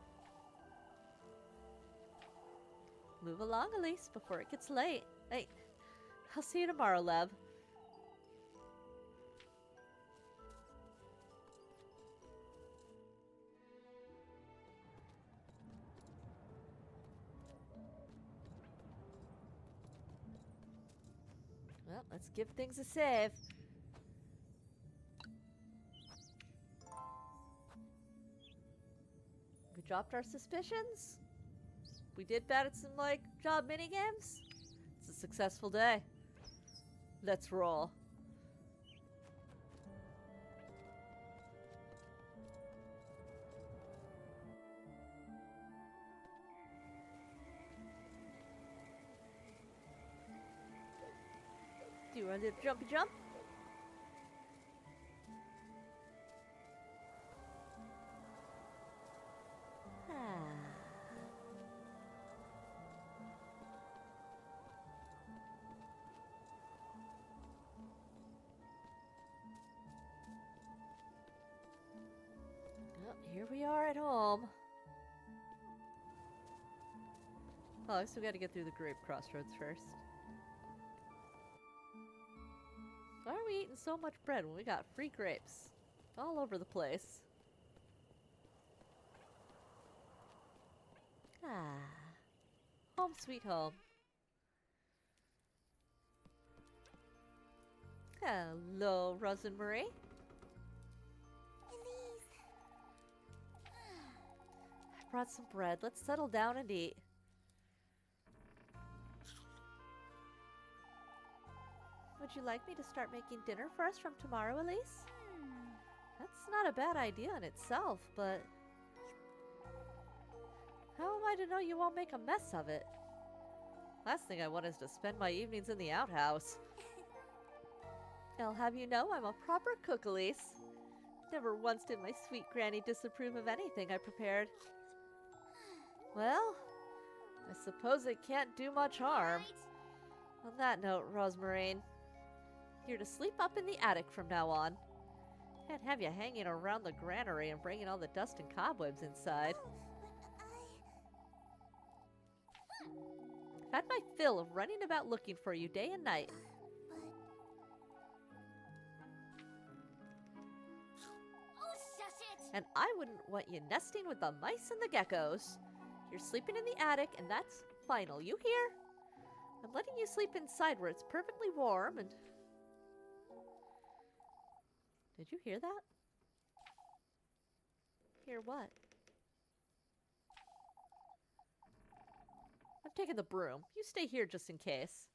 Move along, Elise, before it gets late. Hey, I'll see you tomorrow, Lev. Well, let's give things a save. We dropped our suspicions. We did bad at some, job minigames. It's a successful day. Let's roll. Do our little jumpy jump. Well, here we are at home. Oh, I still got to get through the grape crossroads first. Why are we eating so much bread when we got free grapes all over the place? Home sweet home. Hello, Rose and Marie. Elise. I brought some bread. Let's settle down and eat. Would you like me to start making dinner for us from tomorrow, Elise? That's not a bad idea in itself, but... how am I to know you won't make a mess of it? Last thing I want is to spend my evenings in the outhouse. I'll have you know I'm a proper cook, Elise. Never once did my sweet granny disapprove of anything I prepared. Well, I suppose it can't do much harm. On that note, Rosmarine, you're to sleep up in the attic from now on. Can't have you hanging around the granary and bringing all the dust and cobwebs inside. I've had my fill of running about looking for you day and night. Oh, shush it! and I wouldn't want you nesting with the mice and the geckos. You're sleeping in the attic, and that's final. You hear? I'm letting you sleep inside where it's perfectly warm and... Did you hear that? Hear what? I've taken the broom. You stay here just in case.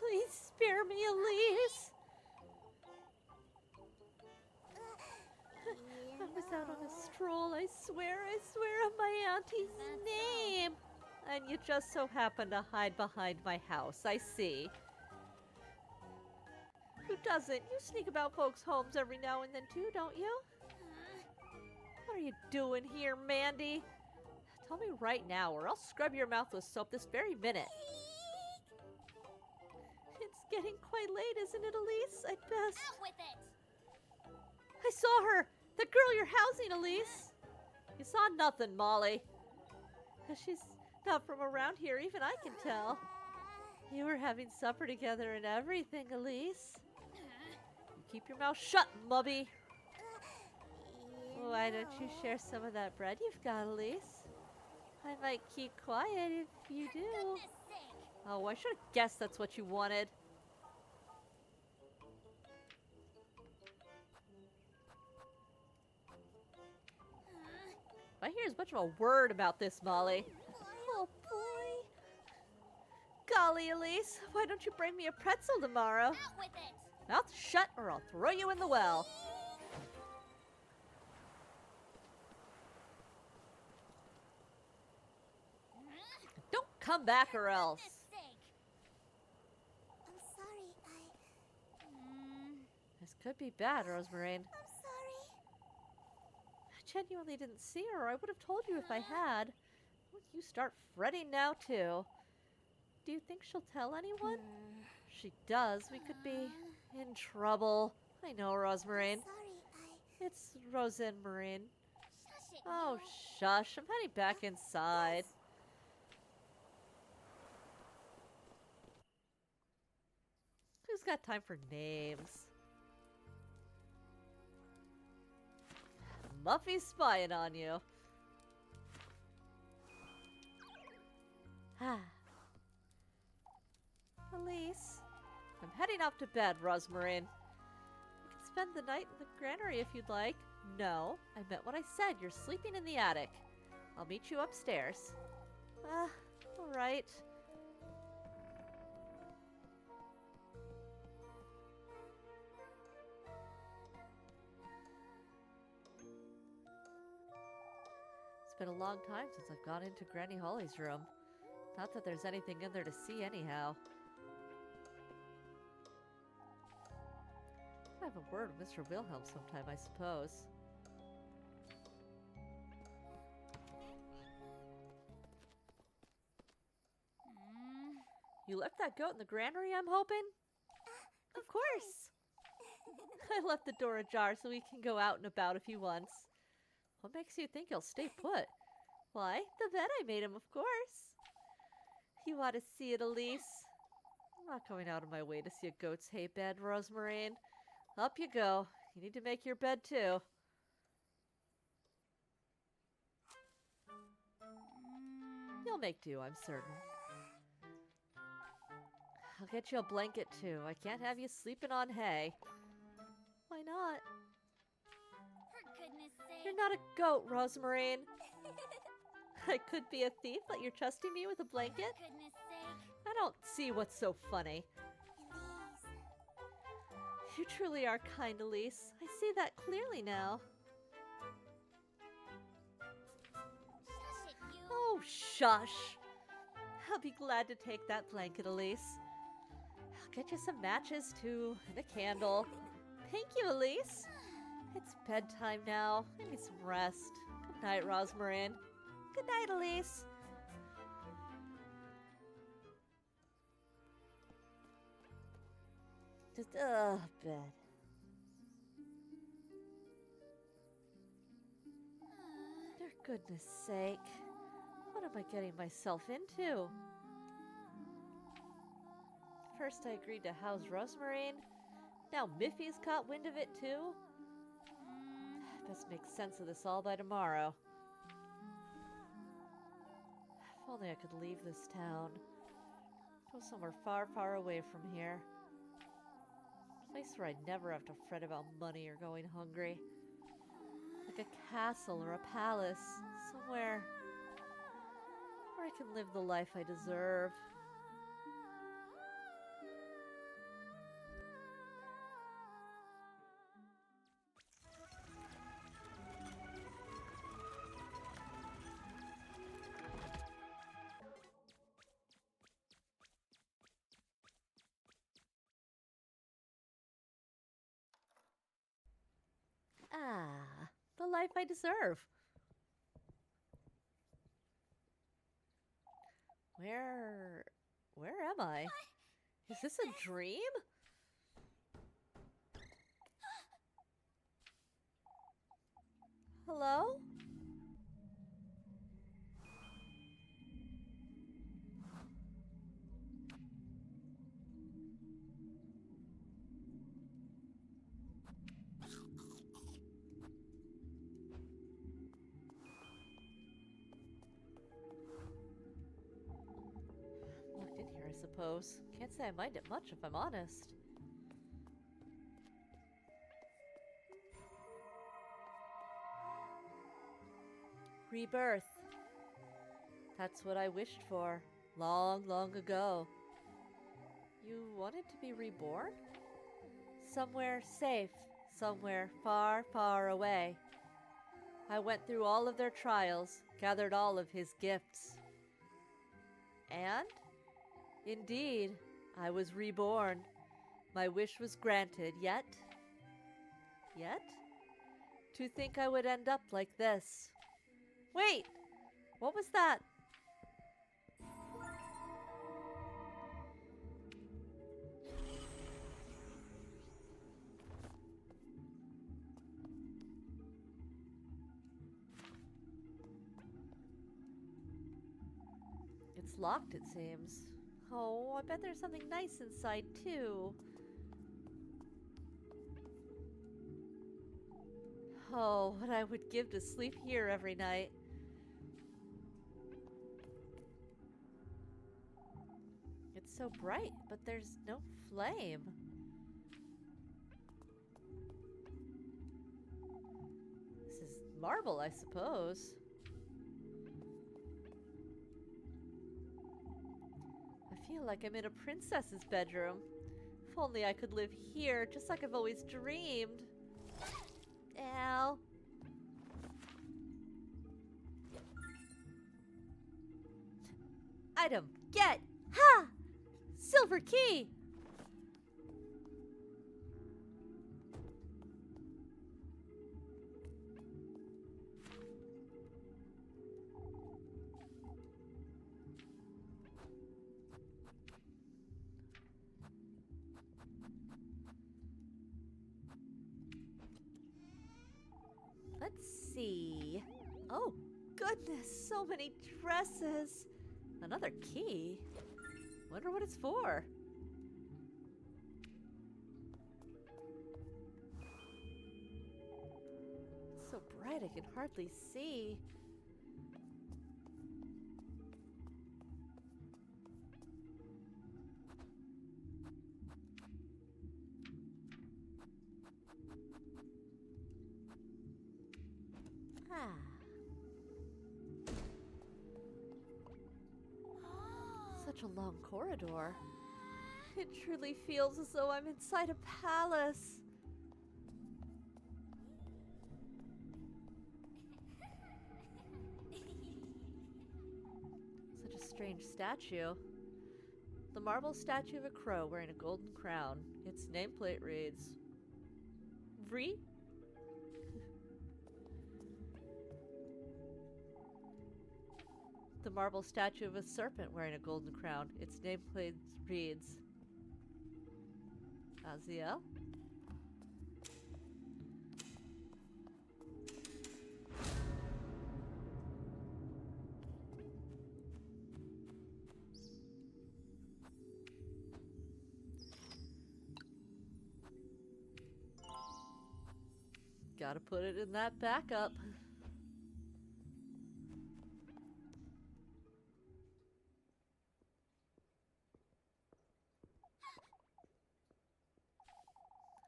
Please spare me, Elise. I was out on a stroll, I swear on my auntie's name. And you just so happen to hide behind my house, I see. Who doesn't? You sneak about folks' homes every now and then too, don't you? What are you doing here, Mandy? Tell me right now, or I'll scrub your mouth with soap this very minute. It's getting quite late, isn't it, Elise? I'd best... Out with it! I saw her! The girl you're housing, Elise! You saw nothing, Molly. She's not from around here, even I can tell. You were having supper together and everything, Elise. You keep your mouth shut, Mubby. Why don't you share some of that bread you've got, Elise? I might keep quiet if you do. Goodness sake! Oh, I should have guessed that's what you wanted. If I hear as much of a word about this, Molly. Oh, boy. Golly, Elise, why don't you bring me a pretzel tomorrow? Out with it! Mouth shut or I'll throw you in the well. Don't come back or else. Goodness sake! I'm sorry, This could be bad, Rosemarine. I'm sorry. I genuinely didn't see her, or I would have told you if I had. You start fretting now, too. Do you think she'll tell anyone? If she does, we could be in trouble. I know, Rosemarine. Sorry, It's Roseanne Marine. Shush it, Oh, you. shush. I'm heading back inside. Who's got time for names? Muffy's spying on you. Elise, I'm heading off to bed, Rosemarine. You can spend the night in the granary if you'd like. No, I meant what I said. You're sleeping in the attic. I'll meet you upstairs. All right. It's been a long time since I've gone into Granny Holly's room. Not that there's anything in there to see anyhow. I'll have a word with Mr. Wilhelm sometime, I suppose. You left that goat in the granary, I'm hoping? Of course! I left the door ajar so he can go out and about if he wants. What makes you think he'll stay put? Why, the bed I made him, of course. You ought to see it, Elise. I'm not going out of my way to see a goat's hay bed, Rosemarine. Up you go. You need to make your bed, too. You'll make do, I'm certain. I'll get you a blanket, too. I can't have you sleeping on hay. Why not? For goodness sake. You're not a goat, Rosemarine. I could be a thief, but you're trusting me with a blanket? For goodness sake. I don't see what's so funny. Elise. You truly are kind, Elise. I see that clearly now. Shush it, you. Oh, shush. I'll be glad to take that blanket, Elise. I'll get you some matches, too, and a candle. Thank you, Elise. It's bedtime now. I need some rest. Good night, Rosmarin. Good night, Elise. Just, bed. For goodness sake. What am I getting myself into? First I agreed to house Rosmarin. Now Miffy's caught wind of it too. Best make sense of this all by tomorrow. If only I could leave this town. Go somewhere far, far away from here. A place where I'd never have to fret about money or going hungry. Like a castle or a palace. Somewhere where I can live the life I deserve. Ah, the life I deserve. Where am I? Is this a dream? Hello? Locked in here, I suppose. Can't say I mind it much if I'm honest. Rebirth. That's what I wished for, long, long ago. You wanted to be reborn? Somewhere safe, somewhere far, far away. I went through all of their trials, gathered all of his gifts. And, indeed, I was reborn. My wish was granted, yet, to think I would end up like this. Wait! What was that? It's locked, it seems. Oh, I bet there's something nice inside, too. Oh, what I would give to sleep here every night. It's so bright, but there's no flame. This is marble, I suppose. I feel like I'm in a princess's bedroom. If only I could live here, just like I've always dreamed. Ow. Item, get! Ha! Silver key! Let's see. Oh, goodness, so many dresses. Another key? Wonder what it's for. It's so bright I can hardly see. Ah. Such a long corridor. It truly feels as though I'm inside a palace. Such a strange statue. The marble statue of a crow wearing a golden crown. Its nameplate reads, the marble statue of a serpent wearing a golden crown. Its nameplate reads Aziel. Gotta put it in that backup.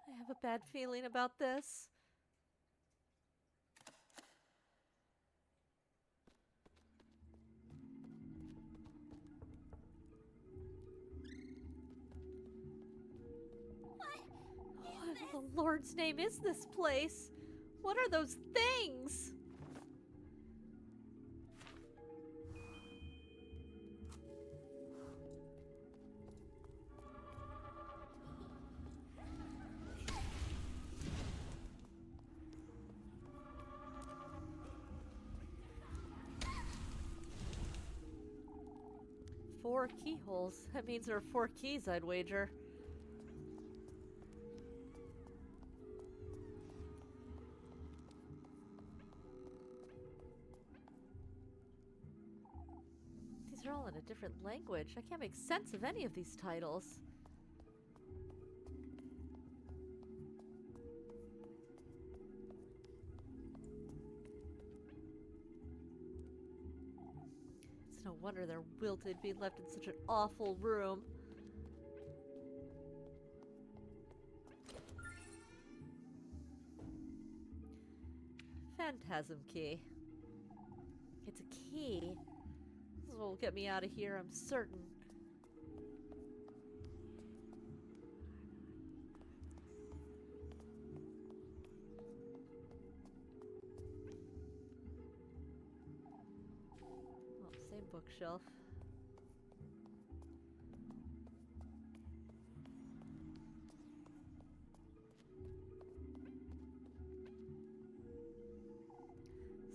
I have a bad feeling about this. What in the Lord's name is this place? What are those things? Four keyholes. That means there are 4 keys, I'd wager. These are all in a different language. I can't make sense of any of these titles. It's no wonder they're wilted, being left in such an awful room. Phantasm key. It's a key. This will get me out of here, I'm certain. Oh, same bookshelf.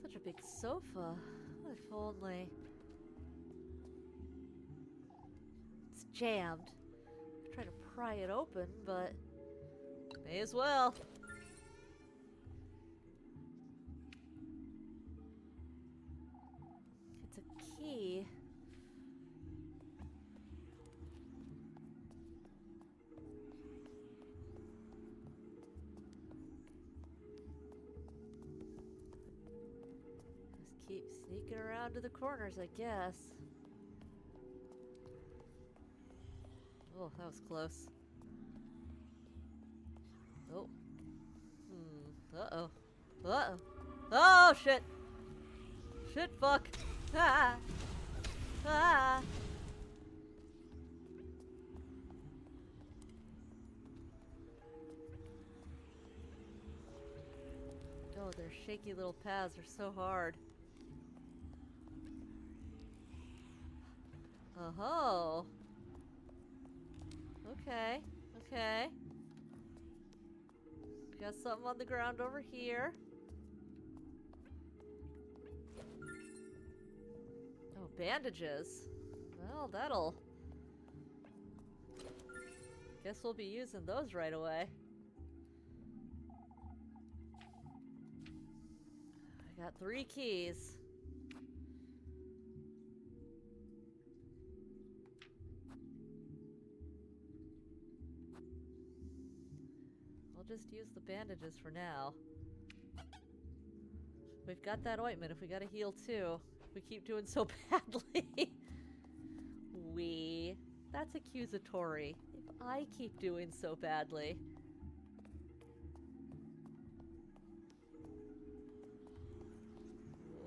Such a big sofa. If only. It's jammed. I'm trying to pry it open, but may as well. It's a key. Just keep sneaking around to the corners, I guess. Oh, that was close. Oh. Uh-oh. Uh-oh. Oh, shit! Shit, fuck! Ah! Ah! Oh, their shaky little paths are so hard. Oh-ho! Okay, okay. Got something on the ground over here. Oh, bandages. Well, that'll... Guess we'll be using those right away. I got 3 keys. Just use the bandages for now. We've got that ointment if we gotta heal too. We keep doing so badly. That's accusatory. If I keep doing so badly.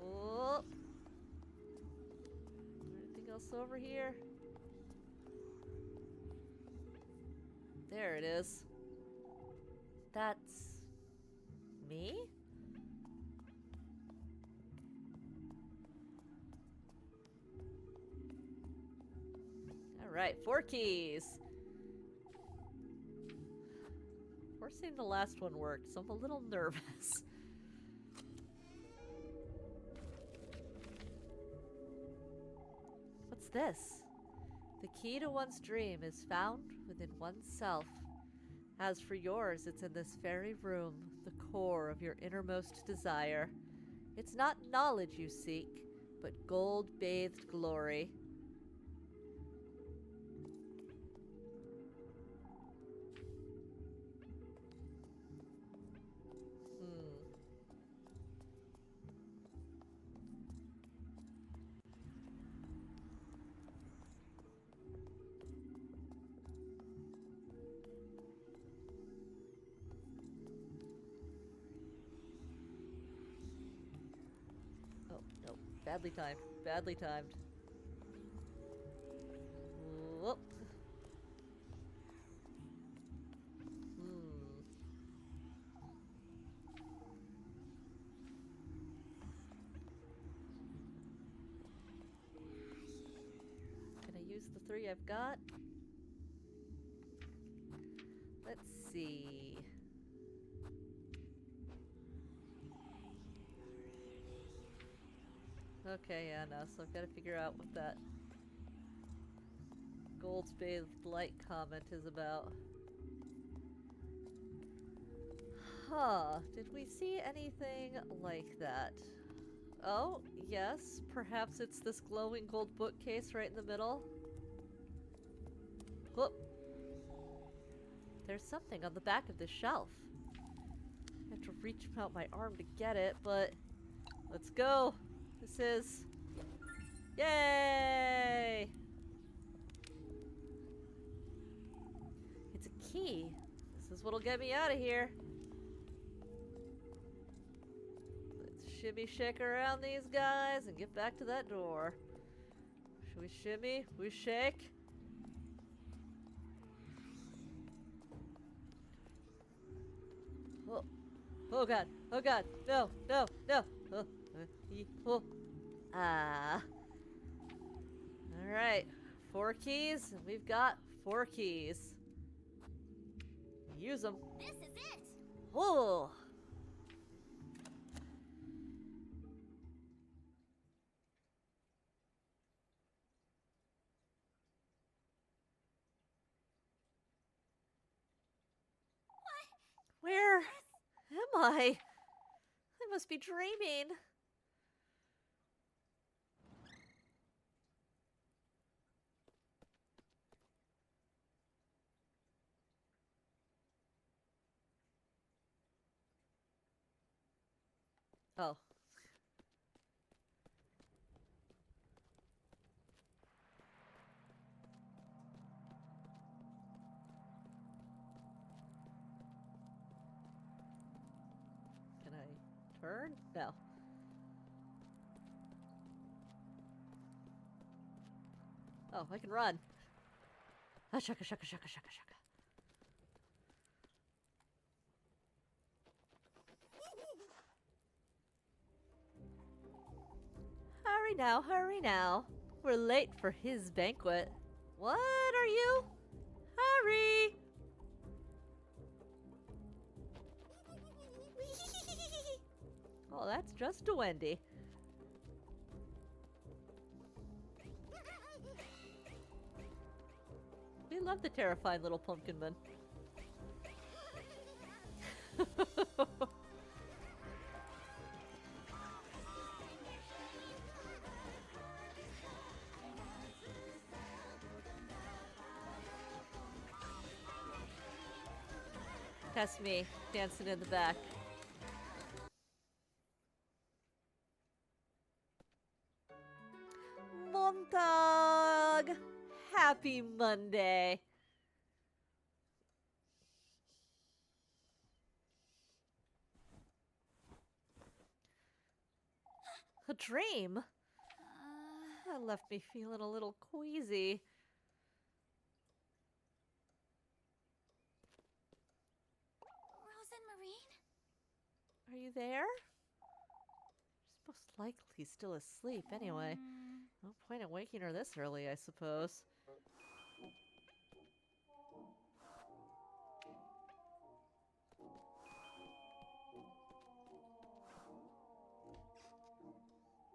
Oh. Anything else over here? There it is. That's me? Alright, 4 keys. We're seeing the last one worked, so I'm a little nervous. What's this? The key to one's dream is found within oneself. As for yours, it's in this very room, the core of your innermost desire. It's not knowledge you seek, but gold-bathed glory. Oh, no. Badly timed. Badly timed. Whoop. Can I use the 3 I've got? Let's see. Okay, yeah, no, so I've got to figure out what that gold's bathed light comment is about. Huh, did we see anything like that? Oh, yes, perhaps it's this glowing gold bookcase right in the middle. Whoop. There's something on the back of this shelf. I have to reach out my arm to get it, but let's go. This is... Yay! It's a key. This is what'll get me out of here. Let's shimmy shake around these guys and get back to that door. Should we shimmy? We shake? Oh. Oh god. Oh god. No. No. No. Oh. Oh. Ah. Alright. 4 keys, and we've got 4 keys. Use them. This is it! Oh! Where am I? I must be dreaming. Oh. Can I turn? No. Oh, I can run. Ah, shaka, shaka, shaka, shaka, shaka. Hurry now, hurry now. We're late for his banquet. What are you? Hurry! Oh, that's just a Wendy. We love the terrifying little pumpkin man. That's me, dancing in the back. Montag! Happy Monday! A dream? That left me feeling a little queasy. Rose and Marine? Are you there? She's most likely still asleep anyway. No point in waking her this early, I suppose.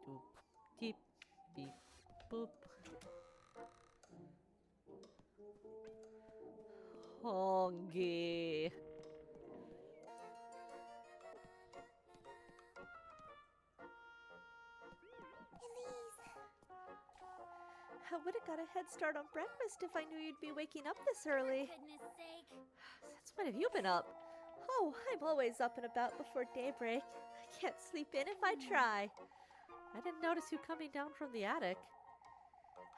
Doop, deep, beep, boop. Hongi. Elise. I would have got a head start on breakfast if I knew you'd be waking up this early. For goodness sake. Since when have you been up? Oh, I'm always up and about before daybreak. I can't sleep in if I try. I didn't notice you coming down from the attic.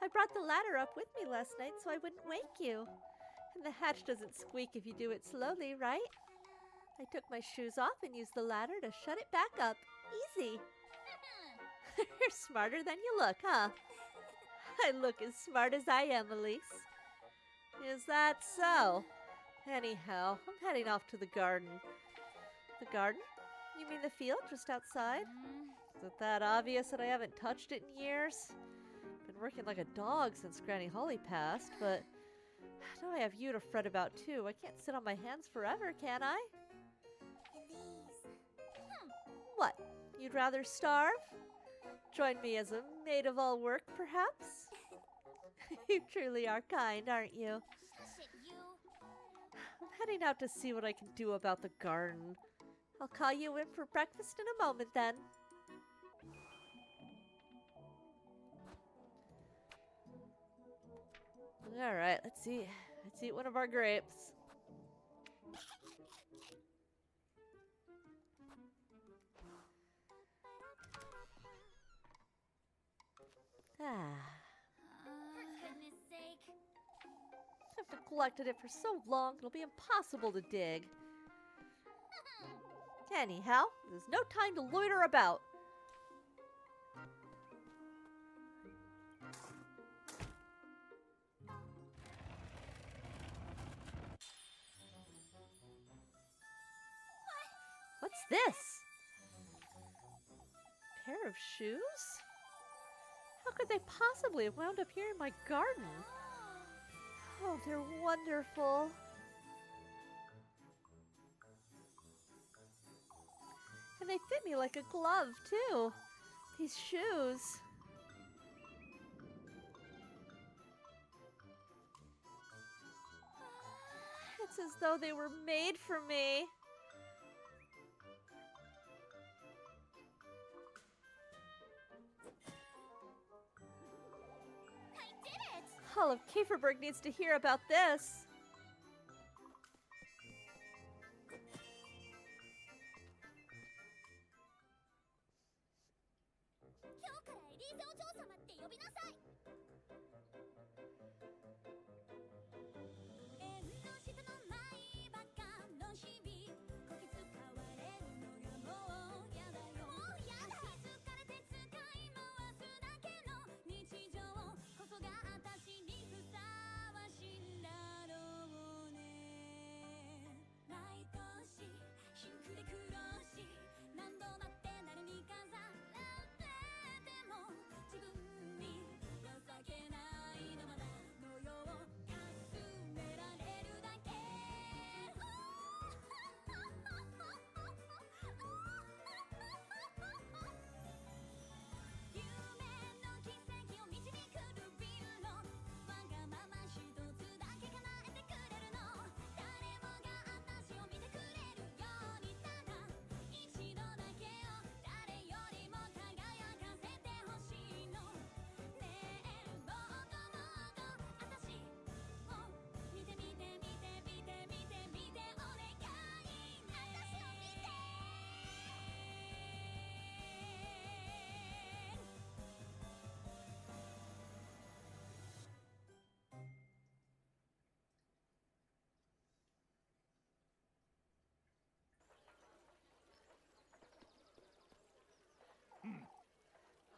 I brought the ladder up with me last night so I wouldn't wake you. And the hatch doesn't squeak if you do it slowly, right? I took my shoes off and used the ladder to shut it back up. Easy. You're smarter than you look, huh? I look as smart as I am, Elise. Is that so? Anyhow, I'm heading off to the garden. The garden? You mean the field just outside? Is it that obvious that I haven't touched it in years? Been working like a dog since Granny Holly passed, but now I have you to fret about too. I can't sit on my hands forever, can I? Elise. What? You'd rather starve? Join me as a maid of all work, perhaps? You truly are kind, aren't you? Shush it, you. I'm heading out to see what I can do about the garden. I'll call you in for breakfast in a moment then. Alright, let's see. Let's eat one of our grapes. For goodness sake. I've neglected it for so long, it'll be impossible to dig. Anyhow, there's no time to loiter about. What's this? Pair of shoes? How could they possibly have wound up here in my garden? Oh, they're wonderful. And they fit me like a glove, too. These shoes. It's as though they were made for me. I did it! All of Kieferberg needs to hear about this.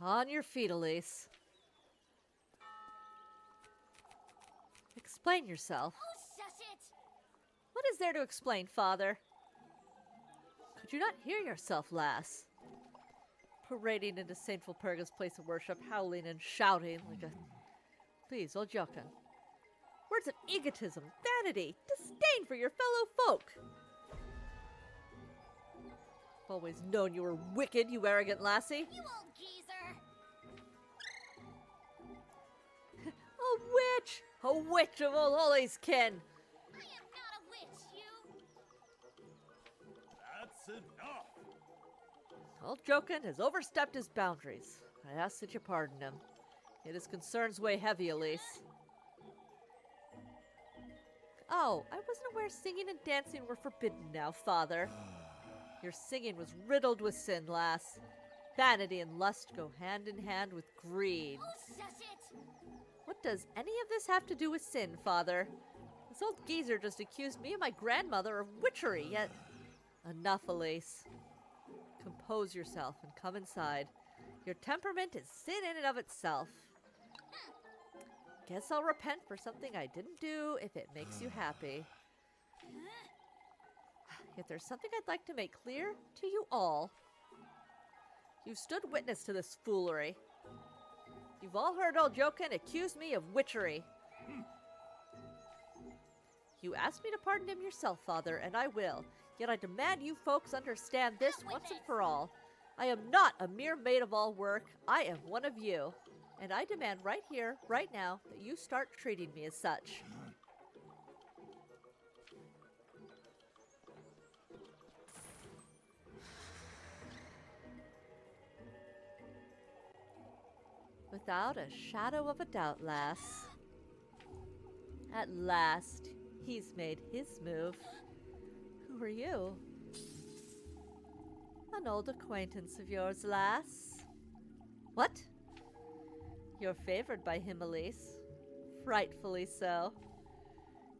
On your feet, Elise. Explain yourself. Oh, shush it! What is there to explain, Father? Could you not hear yourself, lass? Parading into St. Fulperga's place of worship, howling and shouting like a... Please, old Jochen. Words of egotism, vanity, disdain for your fellow folk. I've always known you were wicked, you arrogant lassie. You old geezer! A witch! A witch of old Holy's kin! I am Old Jokin has overstepped his boundaries. I ask that you pardon him. Yet his concerns weigh heavy, Elise. Oh, I wasn't aware singing and dancing were forbidden now, Father. Your singing was riddled with sin, lass. Vanity and lust go hand in hand with greed. Oh, shush it! What does any of this have to do with sin, Father? This old geezer just accused me and my grandmother of witchery, yet... Enough, Elise. Compose yourself and come inside. Your temperament is sin in and of itself. Guess I'll repent for something I didn't do if it makes you happy. Yet there's something I'd like to make clear to you all. You've stood witness to this foolery. You've all heard old Jokin accuse me of witchery. You asked me to pardon him yourself, Father, and I will. Yet I demand you folks understand this once and for all. I am not a mere maid of all work. I am one of you. And I demand right here, right now, that you start treating me as such. Without a shadow of a doubt, lass. At last, he's made his move. Who are you? An old acquaintance of yours, lass. What? You're favored by him, Elise. Frightfully so.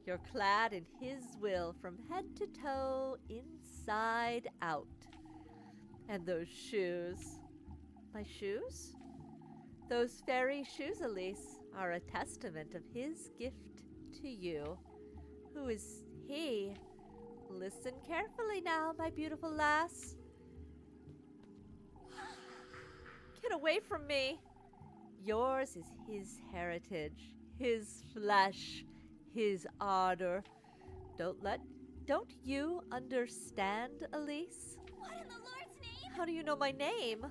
You're clad in his will from head to toe, inside out. And those shoes. My shoes? Those fairy shoes, Elise, are a testament of his gift to you. Who is he? Listen carefully now, my beautiful lass. Get away from me. Yours is his heritage, his flesh, his ardor. Don't you understand, Elise? What in the Lord's name? How do you know my name?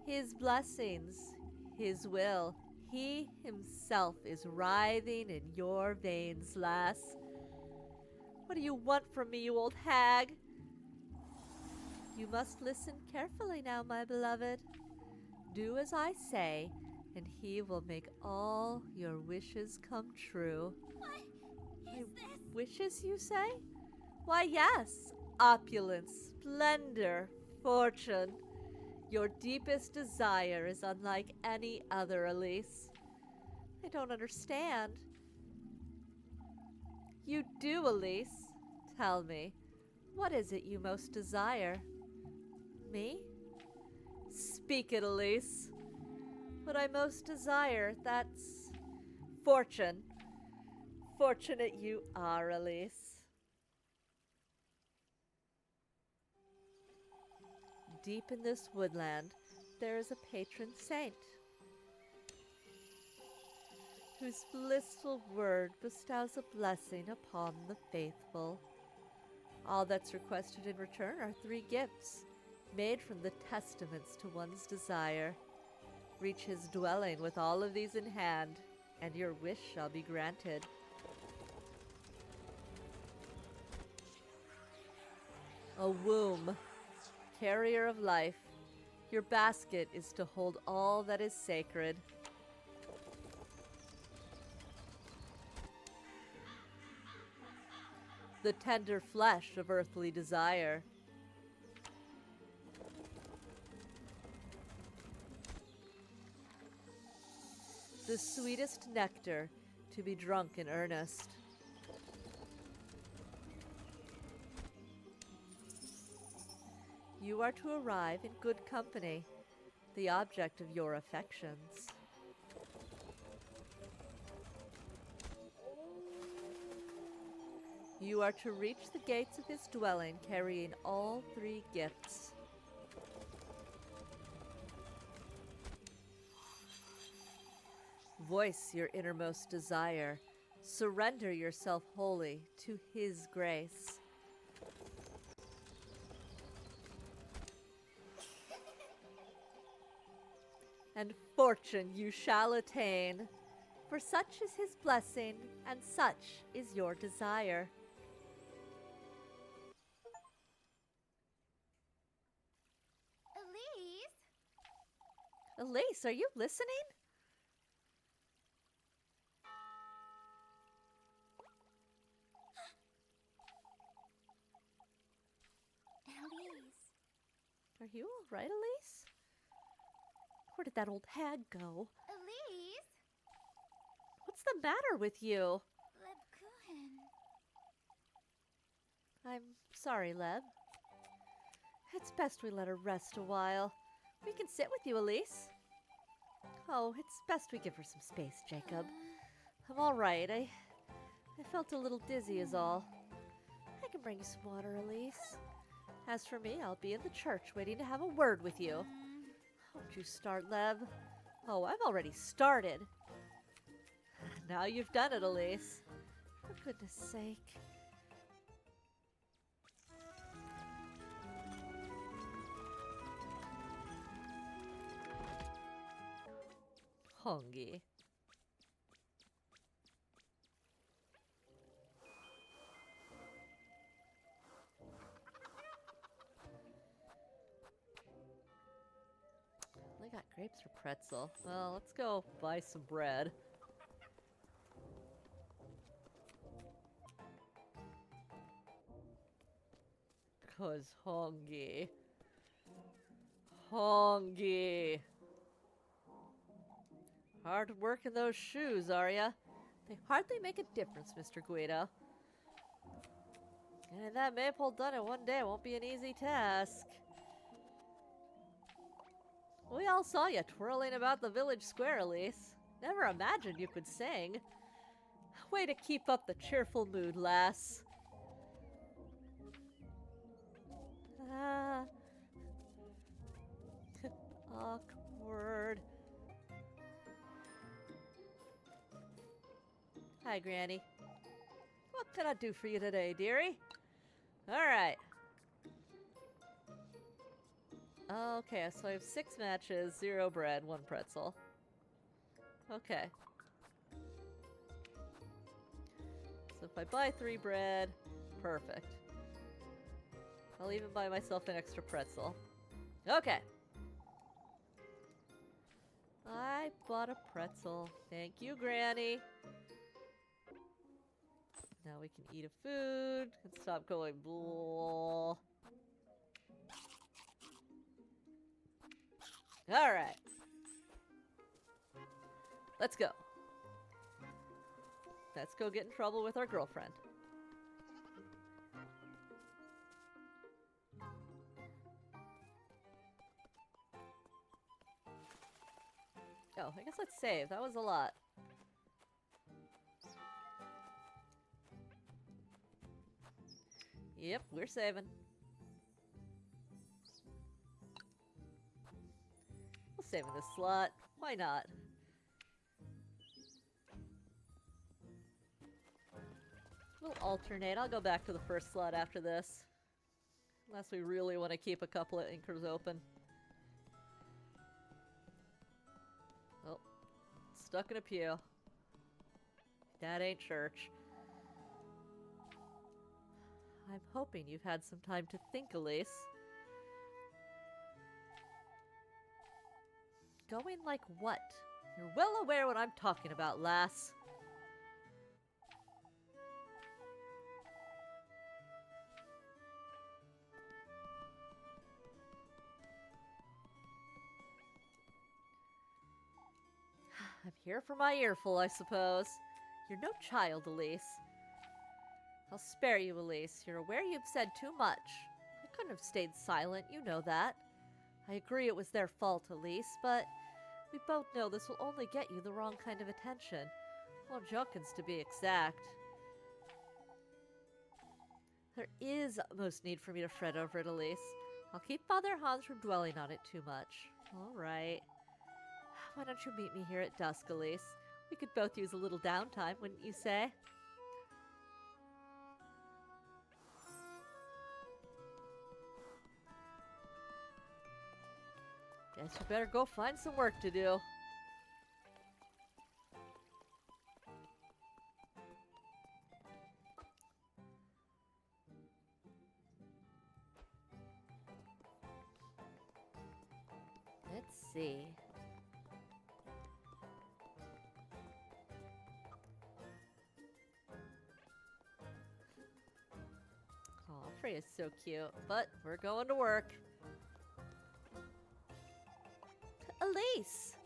His blessings, his will. He himself is writhing in your veins, lass. What do you want from me, you old hag? You must listen carefully now, my beloved. Do as I say, and he will make all your wishes come true. What is this? Wishes, you say? Why, yes. Opulence, splendor, fortune. Your deepest desire is unlike any other, Elise. I don't understand. You do, Elise. Tell me, what is it you most desire? Me? Speak it, Elise. What I most desire, that's fortune. Fortunate you are, Elise. Deep in this woodland, there is a patron saint, whose blissful word bestows a blessing upon the faithful. All that's requested in return are 3 gifts, made from the testaments to one's desire. Reach his dwelling with all of these in hand, and your wish shall be granted. A womb, carrier of life, your basket is to hold all that is sacred. The tender flesh of earthly desire. The sweetest nectar to be drunk in earnest. You are to arrive in good company, the object of your affections. You are to reach the gates of his dwelling carrying all 3 gifts. Voice your innermost desire. Surrender yourself wholly to his grace. And fortune you shall attain, for such is his blessing, and such is your desire. Elise, are you listening? Elise. Are you all right, Elise? Where did that old hag go? Elise. What's the matter with you? Lebkuchen. I'm sorry, Leb. It's best we let her rest a while. We can sit with you, Elise. Oh, it's best we give her some space, Jacob. I'm all right. I felt a little dizzy is all. I can bring you some water, Elise. As for me, I'll be in the church waiting to have a word with you. Won't you start, Leb? Oh, I've already started. Now you've done it, Elise. For goodness sake. Hongi. They got grapes or pretzel. Well, let's go buy some bread. Cause Hongi. Hongi. Hard work in those shoes, are ya? They hardly make a difference, Mr. Guido. Getting that maple done in one day won't be an easy task. We all saw you twirling about the village square, Elise. Never imagined you could sing. Way to keep up the cheerful mood, lass. Ah. Awkward. Hi, Granny. What can I do for you today, dearie? Alright. Okay, so I have 6 matches, 0 bread, 1 pretzel. Okay. So if I buy 3 bread, perfect. I'll even buy myself an extra pretzel. Okay. I bought a pretzel. Thank you, Granny. Now we can eat a food and stop going blah. Alright. Let's go. Let's go get in trouble with our girlfriend. Oh, I guess let's save. That was a lot. Yep, we're saving. We'll save in this slot. Why not? We'll alternate. I'll go back to the first slot after this. Unless we really want to keep a couple of inkers open. Oh. Stuck in a pew. That ain't church. I'm hoping you've had some time to think, Elise. Going like what? You're well aware what I'm talking about, lass. I'm here for my earful, I suppose. You're no child, Elise. I'll spare you, Elise. You're aware you've said too much. I couldn't have stayed silent, you know that. I agree it was their fault, Elise, but we both know this will only get you the wrong kind of attention. Well, Junkins, to be exact. There is most need for me to fret over it, Elise. I'll keep Father Hans from dwelling on it too much. All right. Why don't you meet me here at dusk, Elise? We could both use a little downtime, wouldn't you say? Guess you better go find some work to do. Let's see. Freya's so cute, but we're going to work. Elise!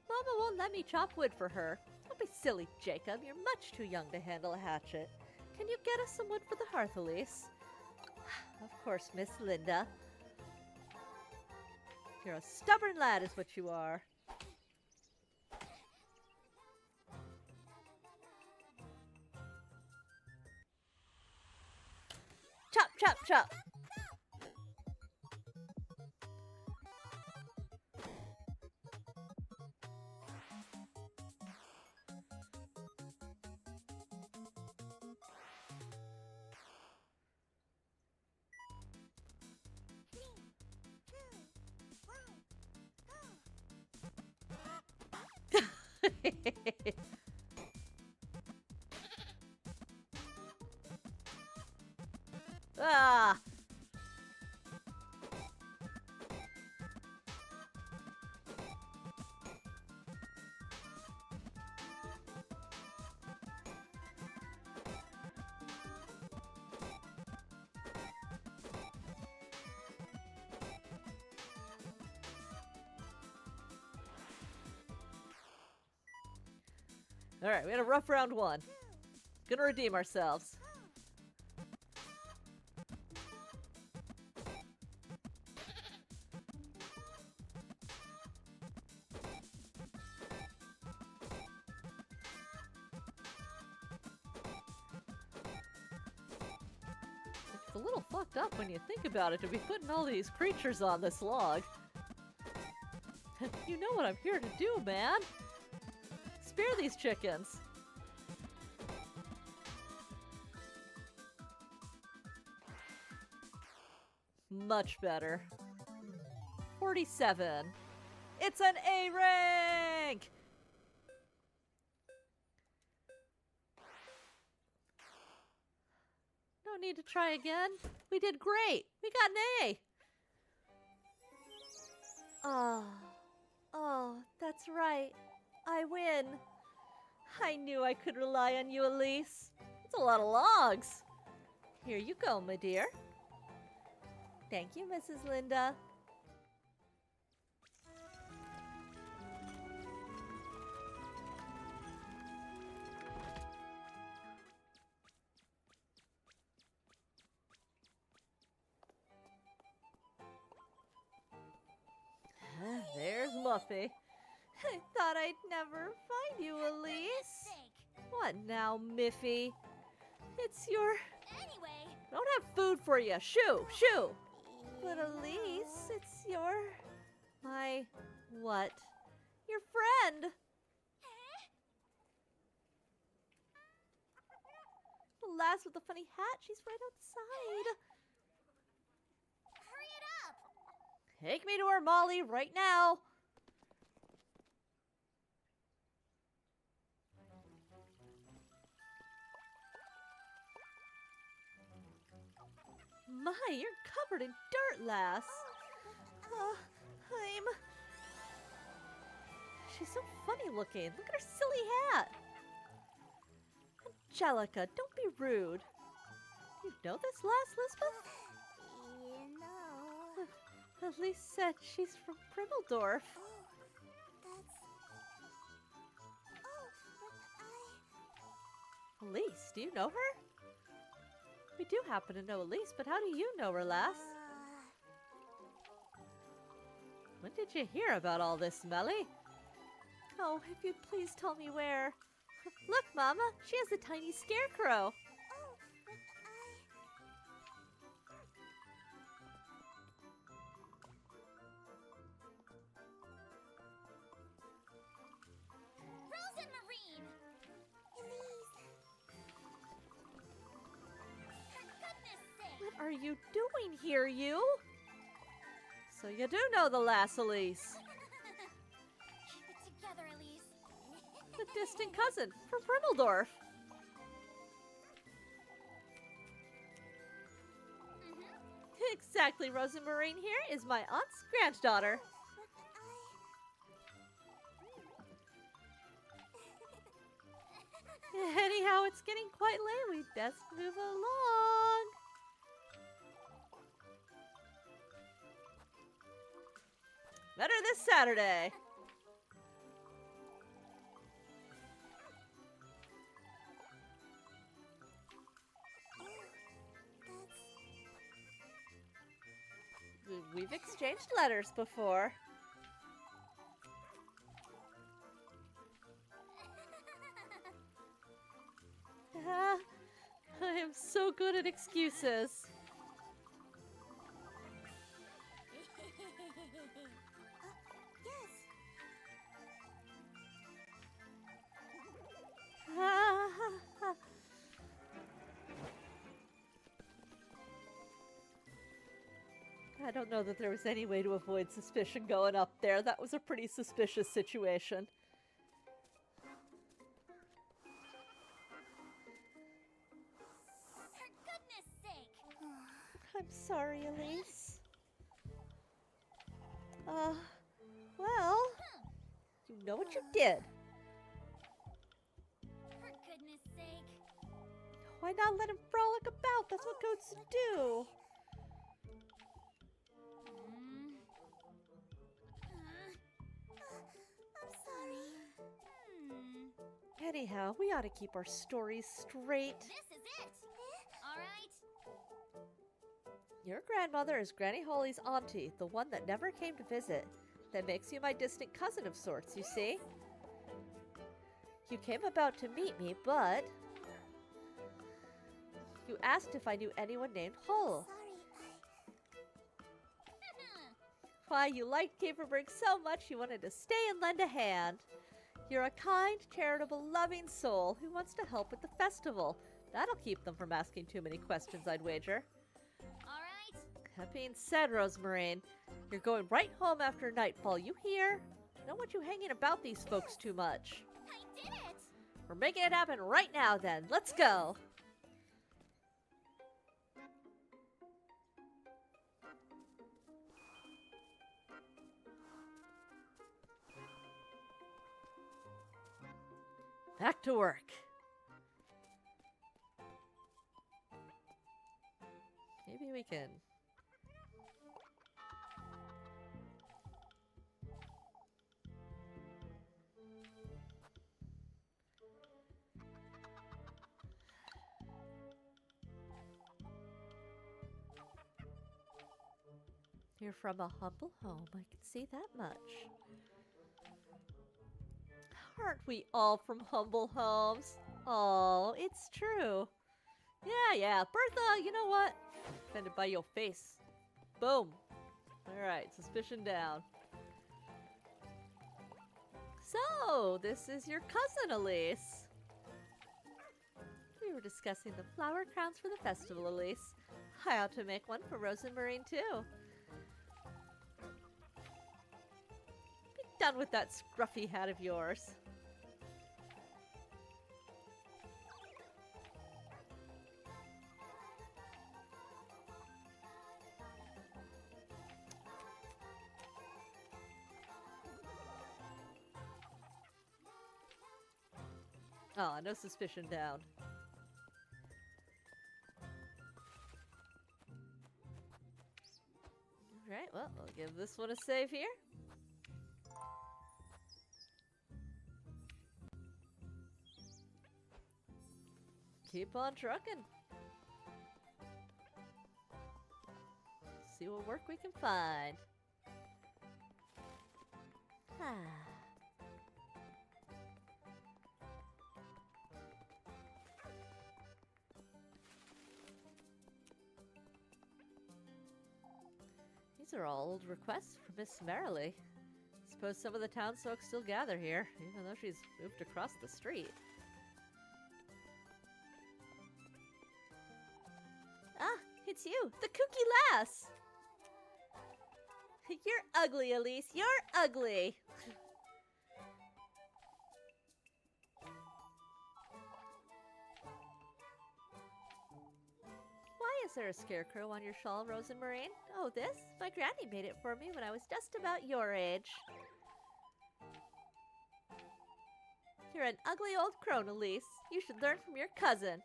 Mama won't let me chop wood for her. Don't be silly, Jacob. You're much too young to handle a hatchet. Can you get us some wood for the hearth, Elise? Of course, Miss Linda. You're a stubborn lad is what you are. Chop, chop, chop! Ah! Alright, we had a rough round one. Gonna redeem ourselves. It's a little fucked up when you think about it to be putting all these creatures on this log. You know what I'm here to do, man. Spare these chickens. Much better. 47. It's an A rank! No need to try again. We did great. We got an A. Oh, that's right. I win. I knew I could rely on you, Elise. It's a lot of logs. Here you go, my dear. Thank you, Mrs. Linda. There's Muffy. I thought I'd never find you, Elise. What now, Miffy? It's your... Anyway. I don't have food for you. Shoo! Shoo! But Elise, it's your... My... What? Your friend! The lass with the funny hat, she's right outside. Hurry it up! Take me to her, Molly, right now. My, you're covered in dirt, lass. She's so funny looking. Look at her silly hat. Angelica, don't be rude. You know this lass, Lisbeth? You know. Elise said she's from Primeldorf. Elise, do you know her? We do happen to know Elise, but how do you know her, lass? When did you hear about all this, Melly? Oh, if you'd please tell me where. Look, Mama, she has a tiny scarecrow. Rose and Marine! Elise! For goodness sake! What are you doing here, you? So you do know the lass, Elise. Keep it together, Elise. The distant cousin from Primeldorf. Exactly, Rosemarine here is my aunt's granddaughter. Anyhow, it's getting quite late. We'd best move along. Better this Saturday. We've exchanged letters before. I am so good at excuses. I don't know that there was any way to avoid suspicion going up there. That was a pretty suspicious situation. For goodness sake! I'm sorry, Elise. Well, you know what you did. For goodness sake! Why not let him frolic about? That's what goats do. I'm sorry. Anyhow, we ought to keep our stories straight. This is it! Alright. Your grandmother is Granny Holly's auntie, the one that never came to visit. That makes you my distant cousin of sorts, you see? You came about to meet me, but you asked if I knew anyone named Hull. Why, you liked Caperberg so much you wanted to stay and lend a hand. You're a kind, charitable, loving soul who wants to help with the festival. That'll keep them from asking too many questions, I'd wager. Alright. That being said, Rosemarine, you're going right home after nightfall, you hear? I don't want you hanging about these folks too much. I did it! We're making it happen right now, then. Let's go. Back to work. Maybe we can... You're from a humble home, I can see that much. Aren't we all from humble homes? Oh, it's true. Yeah, Bertha, you know what? Offended by your face. Boom. Alright, suspicion down. So, this is your cousin, Elise. We were discussing the flower crowns for the festival, Elise. I ought to make one for Rose and Marine, too. Be done with that scruffy hat of yours. Oh, no suspicion down. Alright, well, we'll give this one a save here. Keep on trucking. See what work we can find. These are all old requests from Miss Merrily. Suppose some of the townsfolk still gather here, even though she's moved across the street. Ah, it's you, the kooky lass! You're ugly, Elise, you're ugly! Why is there a scarecrow on your shawl, Rose and Marine? Oh, this? My granny made it for me when I was just about your age. You're an ugly old crone, Elise. You should learn from your cousin.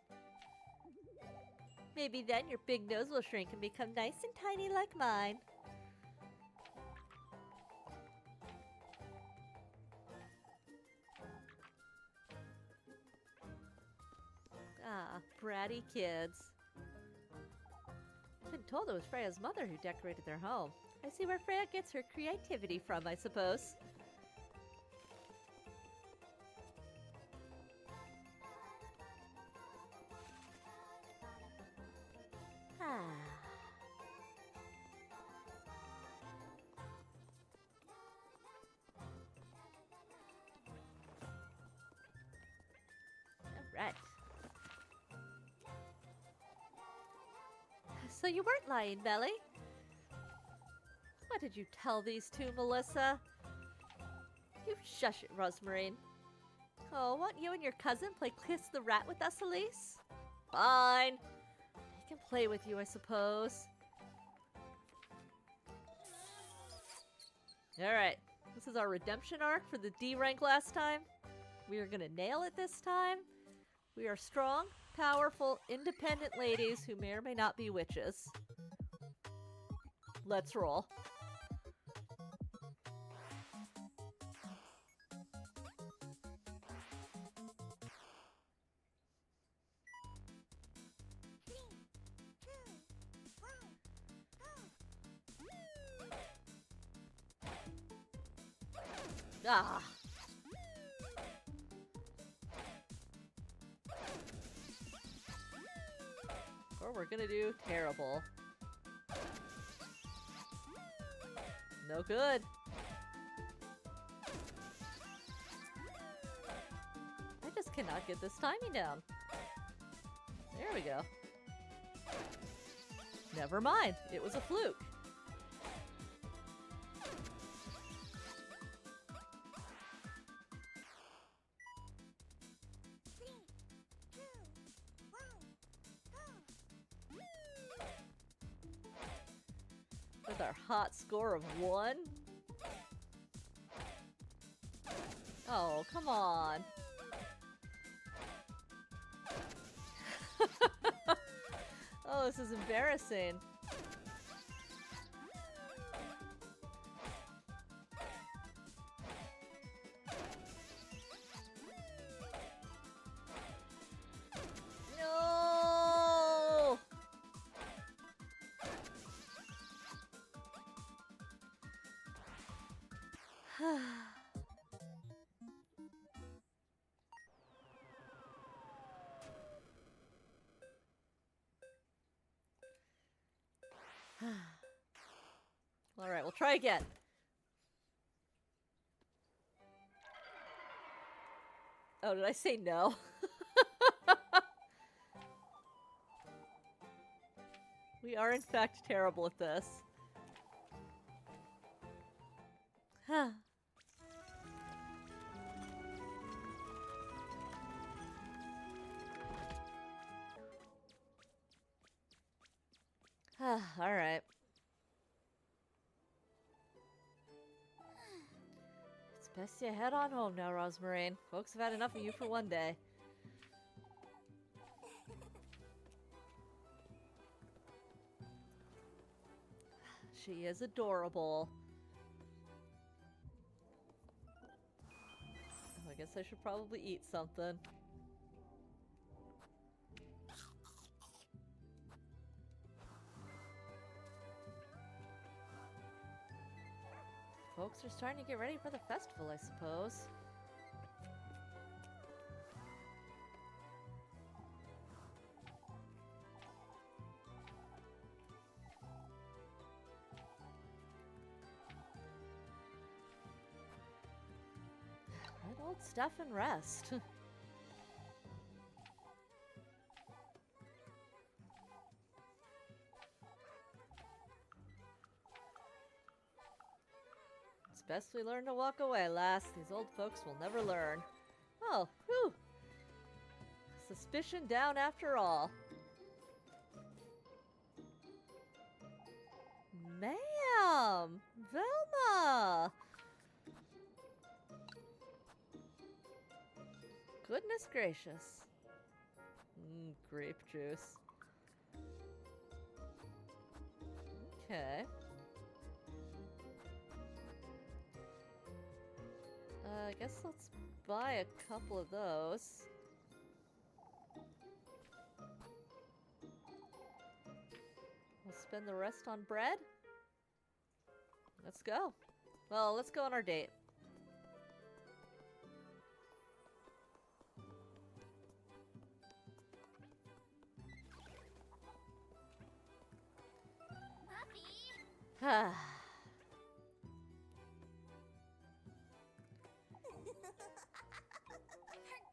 Maybe then your big nose will shrink and become nice and tiny like mine. bratty kids. I've been told it was Freya's mother who decorated their home. I see where Freya gets her creativity from, I suppose. Alright. So you weren't lying, Melly. What did you tell these two, Melissa? You shush it, Rosmarine. Oh, won't you and your cousin play Kiss the Rat with us, Elise? Fine. I can play with you, I suppose. Alright, this is our redemption arc for the D rank last time. We are gonna nail it this time. We are strong, powerful, independent ladies who may or may not be witches. Let's roll. Ah! Or we're gonna do terrible. No good. I just cannot get this timing down. There we go. Never mind. It was a fluke. With our hot score of 1. Oh, come on. Oh, this is embarrassing. No! Alright, we'll try again. Oh, did I say no? We are in fact terrible at this. Alright. It's best you head on home now, Rosmarine. Folks have had enough of you for one day. She is adorable. Oh, I guess I should probably eat something. Folks are starting to get ready for the festival, I suppose. Good old stuff and rest. It's best we learn to walk away, lass. These old folks will never learn. Oh, whew. Suspicion down after all. Ma'am! Velma! Goodness gracious. Grape juice. Okay. I guess let's buy a couple of those. We'll spend the rest on bread. Let's go. Well, let's go on our date. Muffy! For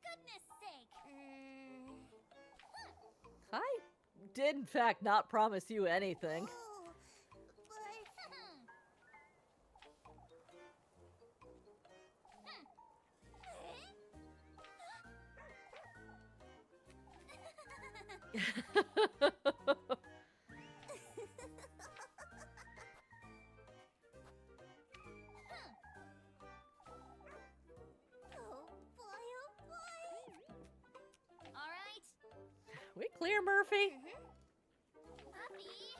goodness sake! I did, in fact, not promise you anything. Oh, boy, oh boy! All right. We clear, Murphy? Muffy!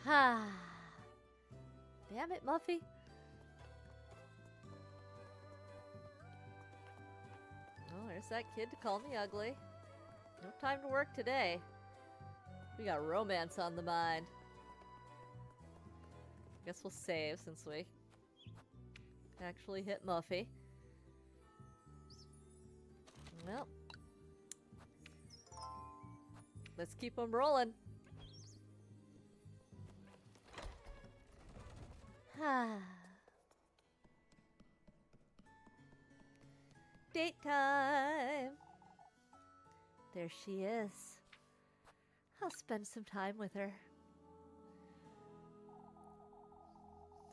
Ah. Damn it, Muffy. Oh, there's that kid to call me ugly. No time to work today. We got romance on the mind. Guess we'll save since we actually hit Muffy. Well, let's keep them rolling. Date time. There she is. I'll spend some time with her.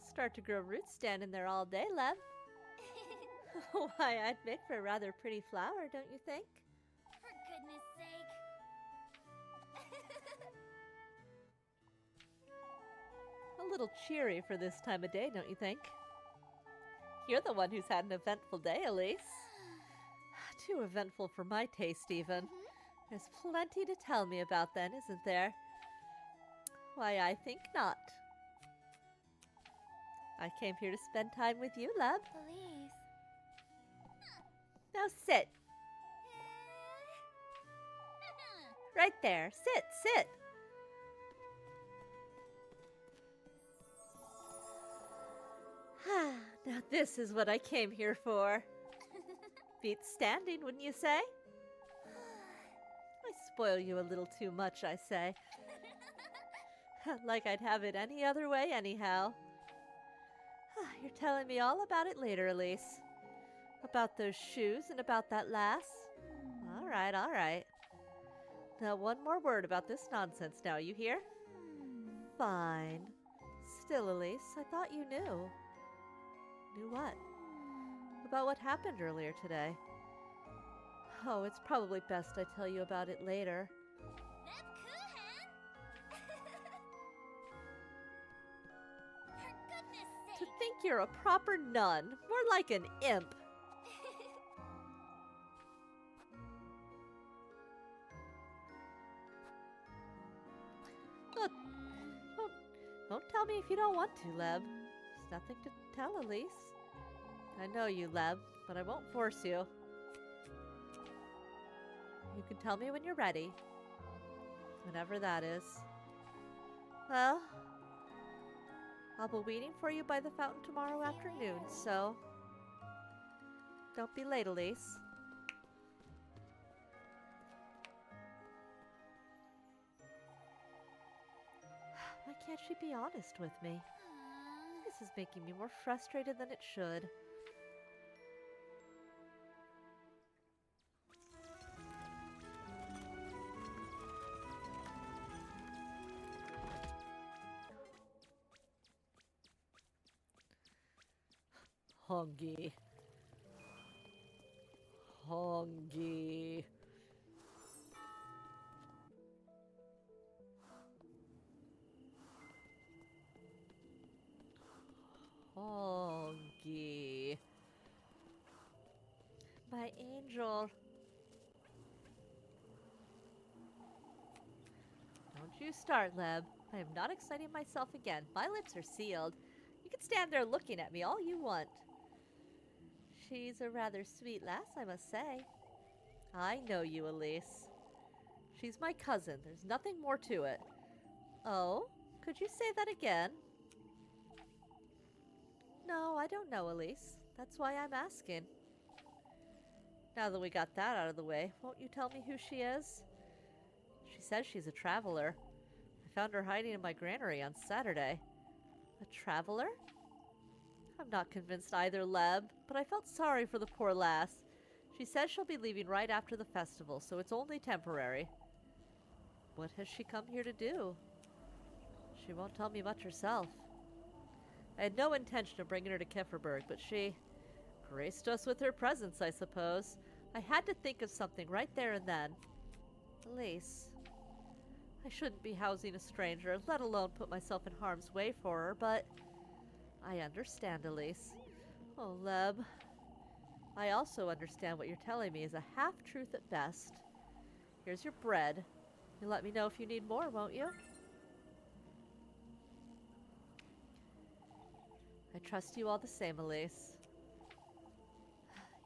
Start to grow roots standing there all day, love. Why, I'd make for a rather pretty flower, don't you think? For goodness sake. A little cheery for this time of day, don't you think? You're the one who's had an eventful day, Elise. Too eventful for my taste, even. There's plenty to tell me about then, isn't there? Why, I think not. I came here to spend time with you, love. Please. Now sit. Right there. Sit, sit. Now this is what I came here for. Beats standing, wouldn't you say? I spoil you a little too much, I say. Like I'd have it any other way anyhow. You're telling me all about it later, Elise. About those shoes and about that lass. All right, all right. Now one more word about this nonsense now, you hear? Fine. Still, Elise, I thought you knew. Knew what? About what happened earlier today. Oh, it's probably best I tell you about it later. For goodness To sake. think you're a proper nun, more like an imp. Look, don't tell me if you don't want to, Leb. There's nothing to tell, Elise. I know you, Leb, but I won't force you. You can tell me when you're ready. Whenever that is. Well, I'll be waiting for you by the fountain tomorrow afternoon, so don't be late, Elise. Why can't she be honest with me? This is making me more frustrated than it should. Hungry. Hungry. Hungry. My angel. Don't you start, Leb. I am not exciting myself again. My lips are sealed. You can stand there looking at me all you want. She's a rather sweet lass, I must say. I know you, Elise. She's my cousin. There's nothing more to it. Oh? Could you say that again? No, I don't know, Elise. That's why I'm asking. Now that we got that out of the way, won't you tell me who she is? She says she's a traveler. I found her hiding in my granary on Saturday. A traveler? I'm not convinced either, Leb, but I felt sorry for the poor lass. She says she'll be leaving right after the festival, so it's only temporary. What has she come here to do? She won't tell me much herself. I had no intention of bringing her to Kefferberg, but she graced us with her presence, I suppose. I had to think of something right there and then. Elise, I shouldn't be housing a stranger, let alone put myself in harm's way for her, but I understand, Elise. Oh, Leb. I also understand what you're telling me is a half-truth at best. Here's your bread. You'll let me know if you need more, won't you? I trust you all the same, Elise.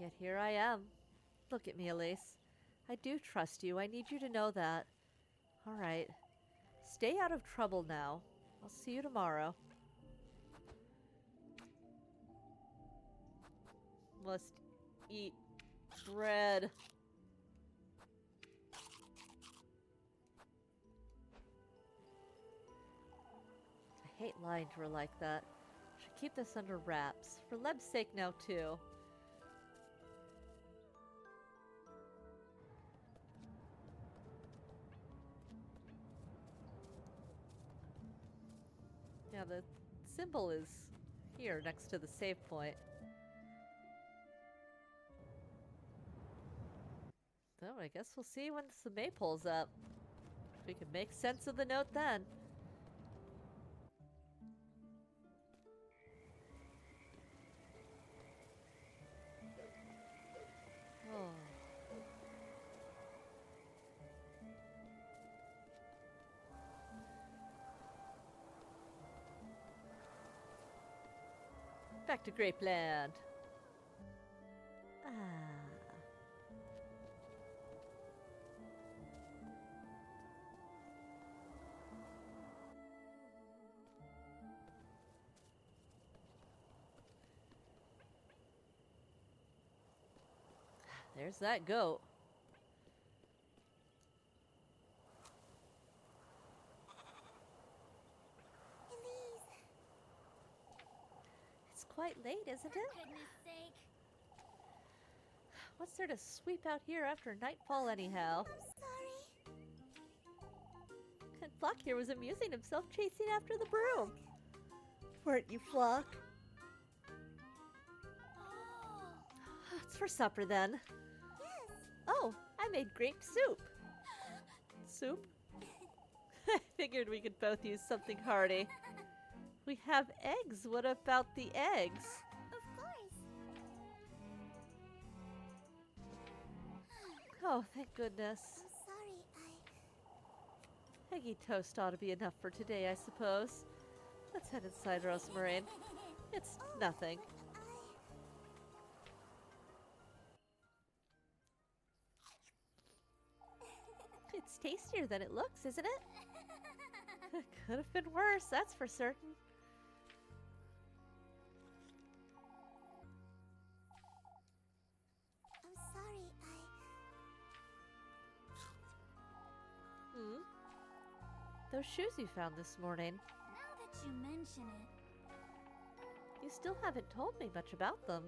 Yet here I am. Look at me, Elise. I do trust you. I need you to know that. All right. Stay out of trouble now. I'll see you tomorrow. Must eat bread. I hate lying to her like that. Should keep this under wraps. For Leb's sake now, too. Yeah, the symbol is here next to the save point. So I guess we'll see once the maypole's up. If we can make sense of the note then. Oh. Back to Grapeland. Ah. There's that goat. Elise. It's quite late, isn't it? For goodness sake. What's there to sweep out here after nightfall anyhow? I'm sorry. And Flock here was amusing himself chasing after the broom. Weren't you, Flock? Oh. It's for supper then. Yes. Oh, I made grape soup. Soup? I figured we could both use something hearty. We have eggs. What about the eggs? Of course. Oh, thank goodness. I'm sorry, Eggy toast ought to be enough for today, I suppose. Let's head inside, Rosemary. It's nothing. It's tastier than it looks, isn't it? It could have been worse, that's for certain. I'm sorry, Hmm? Those shoes you found this morning. Now that you mention it. You still haven't told me much about them.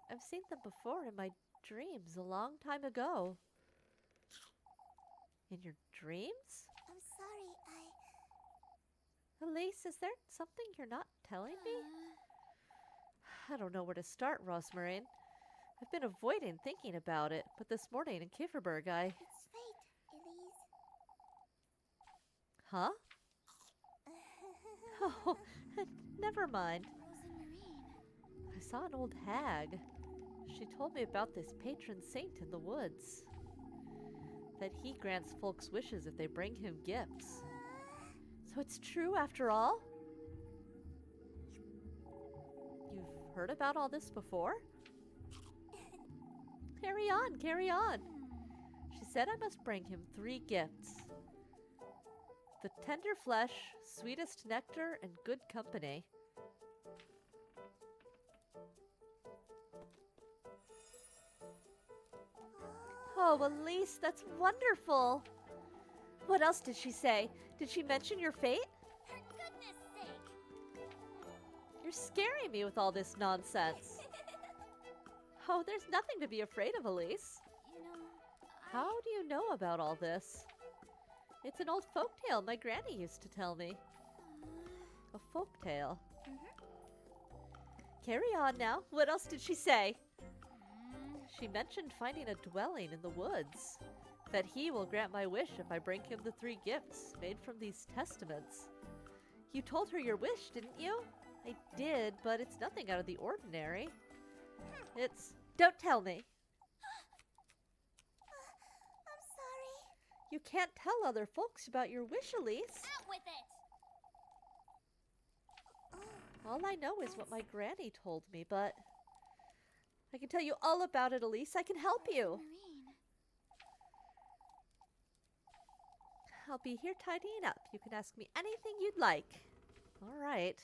I've seen them before in my dreams a long time ago. In your dreams? I'm sorry, Elise, is there something you're not telling me? I don't know where to start, Rosmarin. I've been avoiding thinking about it, but this morning in Kieferberg, It's fate, Elise. Huh? Oh, never mind. Rosemarine. I saw an old hag. She told me about this patron saint in the woods. That he grants folks wishes if they bring him gifts. So it's true after all? You've heard about all this before? Carry on, carry on. She said I must bring him 3 gifts. The tender flesh, sweetest nectar, and good company. Oh, Elise, that's wonderful. What else did she say? Did she mention your fate? For goodness sake! You're scaring me with all this nonsense. Oh, there's nothing to be afraid of, Elise. You know, How do you know about all this? It's an old folk tale my granny used to tell me. A folk tale. Carry on now. What else did she say? She mentioned finding a dwelling in the woods. That he will grant my wish if I bring him the 3 gifts made from these testaments. You told her your wish, didn't you? I did, but it's nothing out of the ordinary. It's... Don't tell me. I'm sorry. You can't tell other folks about your wish, Elise. Out with it! All I know is what my granny told me, but... I can tell you all about it, Elise. I can help you. Marine. I'll be here tidying up. You can ask me anything you'd like. All right.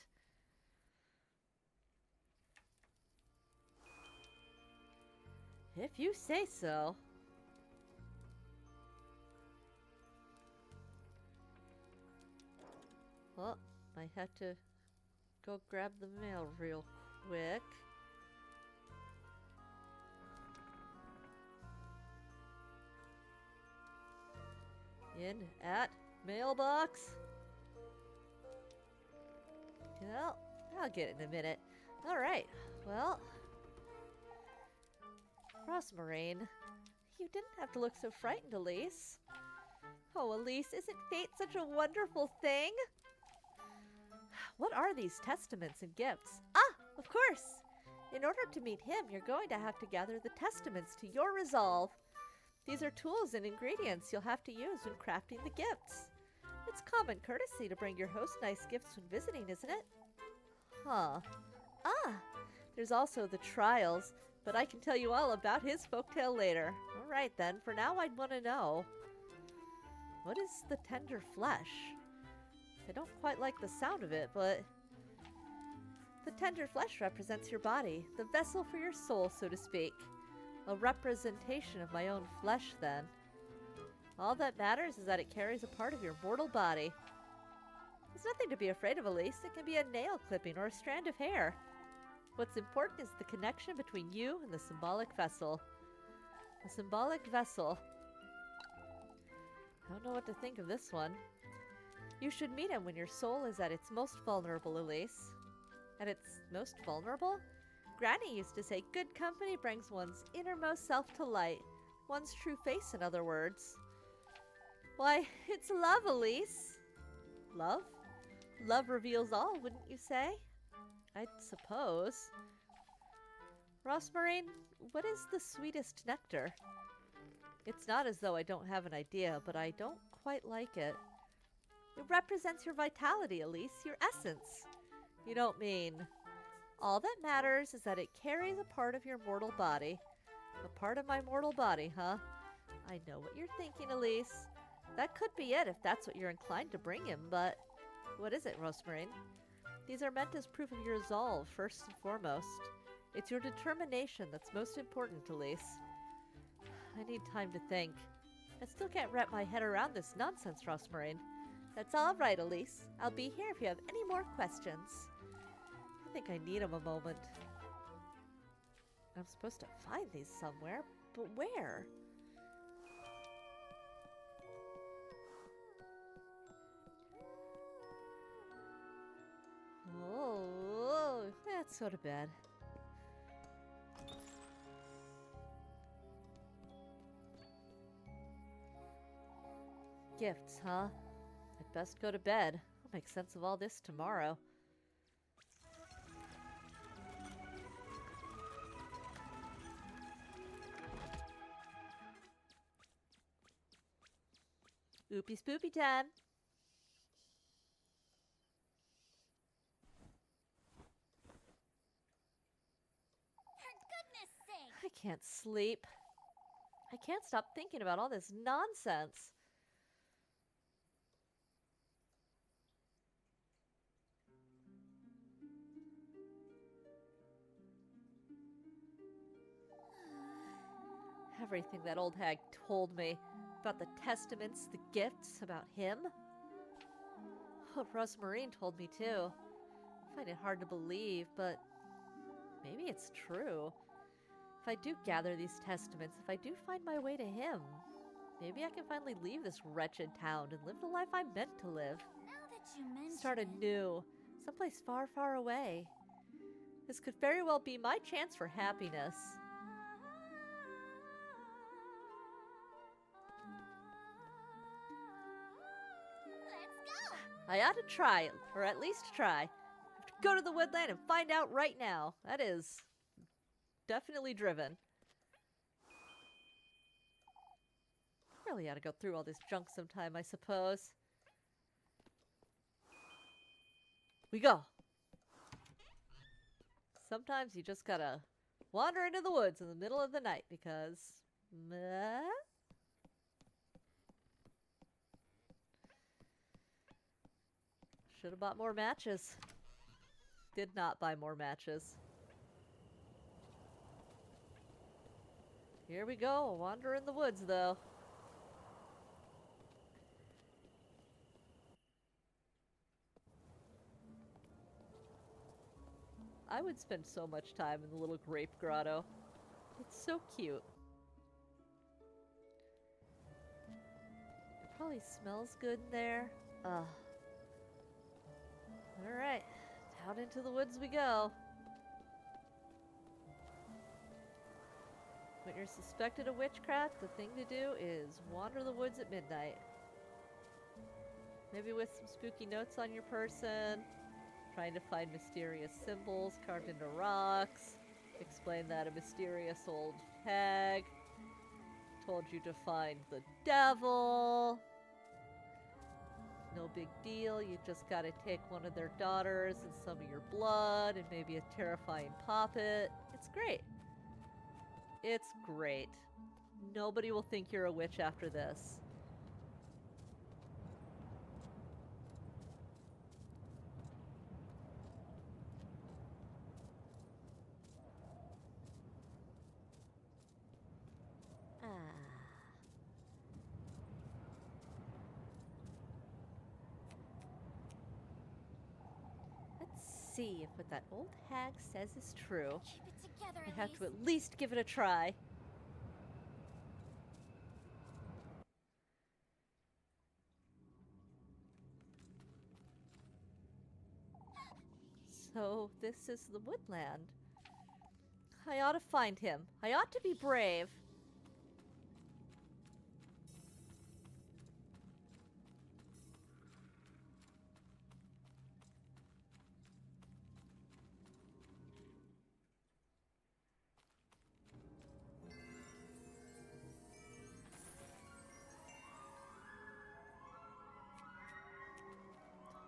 If you say so. Well, I had to go grab the mail real quick. In at mailbox. Well, I'll get it in a minute. All right. Well, Rosmarine, you didn't have to look so frightened, Elise. Oh, Elise, isn't fate such a wonderful thing? What are these testaments and gifts? Ah, of course. In order to meet him, you're going to have to gather the testaments to your resolve. These are tools and ingredients you'll have to use when crafting the gifts. It's common courtesy to bring your host nice gifts when visiting, isn't it? Huh. Ah, there's also the trials, but I can tell you all about his folktale later. All right then, for now I'd want to know. What is the tender flesh? I don't quite like the sound of it, but... The tender flesh represents your body, the vessel for your soul, so to speak. A representation of my own flesh, then. All that matters is that it carries a part of your mortal body. There's nothing to be afraid of, Elise. It can be a nail clipping or a strand of hair. What's important is the connection between you and the symbolic vessel. A symbolic vessel. I don't know what to think of this one. You should meet him when your soul is at its most vulnerable, Elise. At its most vulnerable? Granny used to say good company brings one's innermost self to light. One's true face, in other words. Why, it's love, Elise. Love? Love reveals all, wouldn't you say? I suppose. Rosmarine, what is the sweetest nectar? It's not as though I don't have an idea, but I don't quite like it. It represents your vitality, Elise, your essence. You don't mean... All that matters is that it carries a part of your mortal body. A part of my mortal body, huh? I know what you're thinking, Elise. That could be it if that's what you're inclined to bring him, but... What is it, Rosmarine? These are meant as proof of your resolve, first and foremost. It's your determination that's most important, Elise. I need time to think. I still can't wrap my head around this nonsense, Rosmarine. That's all right, Elise. I'll be here if you have any more questions. I think I need him a moment. I'm supposed to find these somewhere, but where? Oh, let's go to bed. Gifts, huh? I'd best go to bed. I'll make sense of all this tomorrow. Oopie spoopy time. For goodness sake! I can't sleep. I can't stop thinking about all this nonsense. Everything that old hag told me about the testaments, the gifts, about him. What Rosmarine told me too. I find it hard to believe, but maybe it's true. If I do gather these testaments, if I do find my way to him, maybe I can finally leave this wretched town and live the life I'm meant to live. Now that you mention Start it, anew, someplace far, far away. This could very well be my chance for happiness. let's go. I ought to try it, or at least try. I have to go to the woodland and find out right now. That is definitely driven. Really ought to go through all this junk sometime, I suppose. We go. Sometimes you just gotta wander into the woods in the middle of the night because... Should have bought more matches. Did not buy more matches. Here we go, wander in the woods though. I would spend so much time in the little grape grotto. It's so cute. It probably smells good in there. Ugh. Alright, out into the woods we go. When you're suspected of witchcraft, the thing to do is wander the woods at midnight. Maybe with some spooky notes on your person, trying to find mysterious symbols carved into rocks, explain that a mysterious old hag told you to find the devil. No big deal, you just gotta take one of their daughters and some of your blood and maybe a terrifying poppet. It's great. It's great. Nobody will think you're a witch after this. See if what that old hag says is true. Keep it together, I have to Elise. at least give it a try. So, this is the woodland. I ought to find him. I ought to be brave.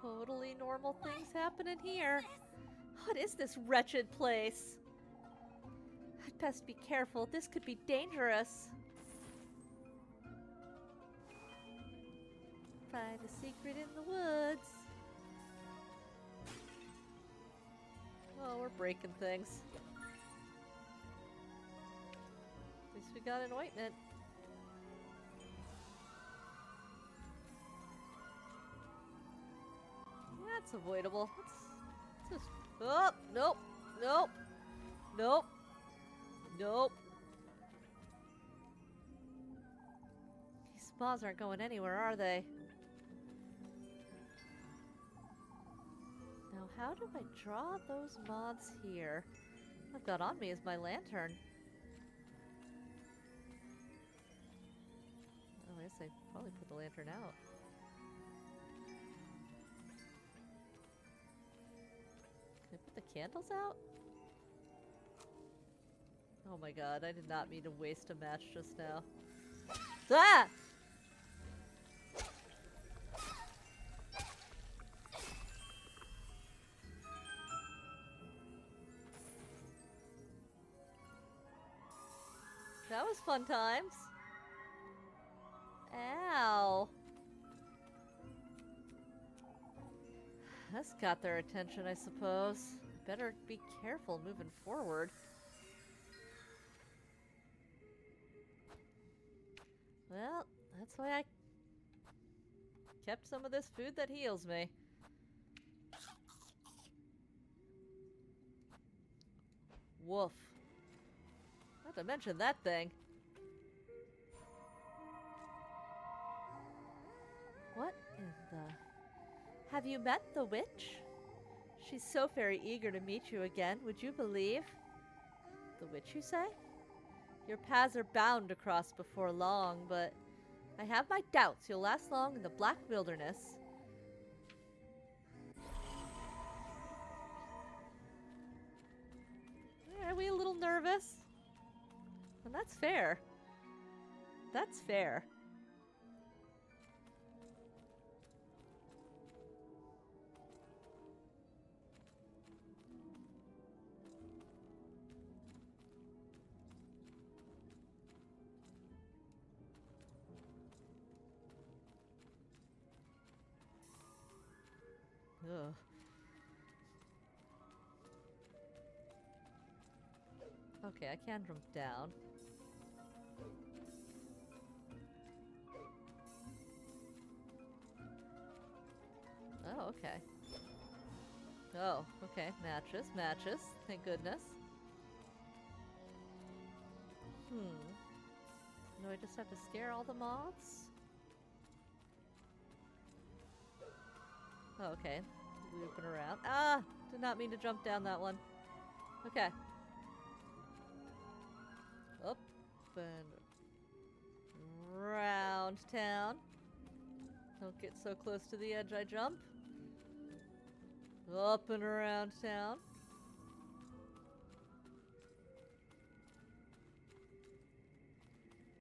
Totally normal things happening here. What is this wretched place? I'd best be careful. This could be dangerous. Find a secret in the woods. Oh, we're breaking things. At least we got an ointment. That's avoidable. Let's just... Oh, nope. Nope. Nope. Nope. These moths aren't going anywhere, are they? Now, how do I draw those moths here? I've got on me is my lantern. Oh, I guess I probably put the lantern out. Can I put the candles out? Oh my god, I did not mean to waste a match just now. Ah! That was fun times. Ow. That's got their attention, I suppose. Better be careful moving forward. Well, that's why I kept some of this food that heals me. Woof. Not to mention that thing. What in the... Have you met the witch? She's so very eager to meet you again, would you believe? The witch, you say? Your paths are bound to cross before long, but I have my doubts you'll last long in the Black Wilderness. Are we a little nervous? And that's fair. That's fair. Ugh. Okay, I can jump down. Oh, okay. Oh, okay. Matches, matches. Thank goodness. Do I just have to scare all the mobs? Oh, okay. Looping around. Ah! Did not mean to jump down that one. Okay. Up and round town. Don't get so close to the edge I jump. Up and around town.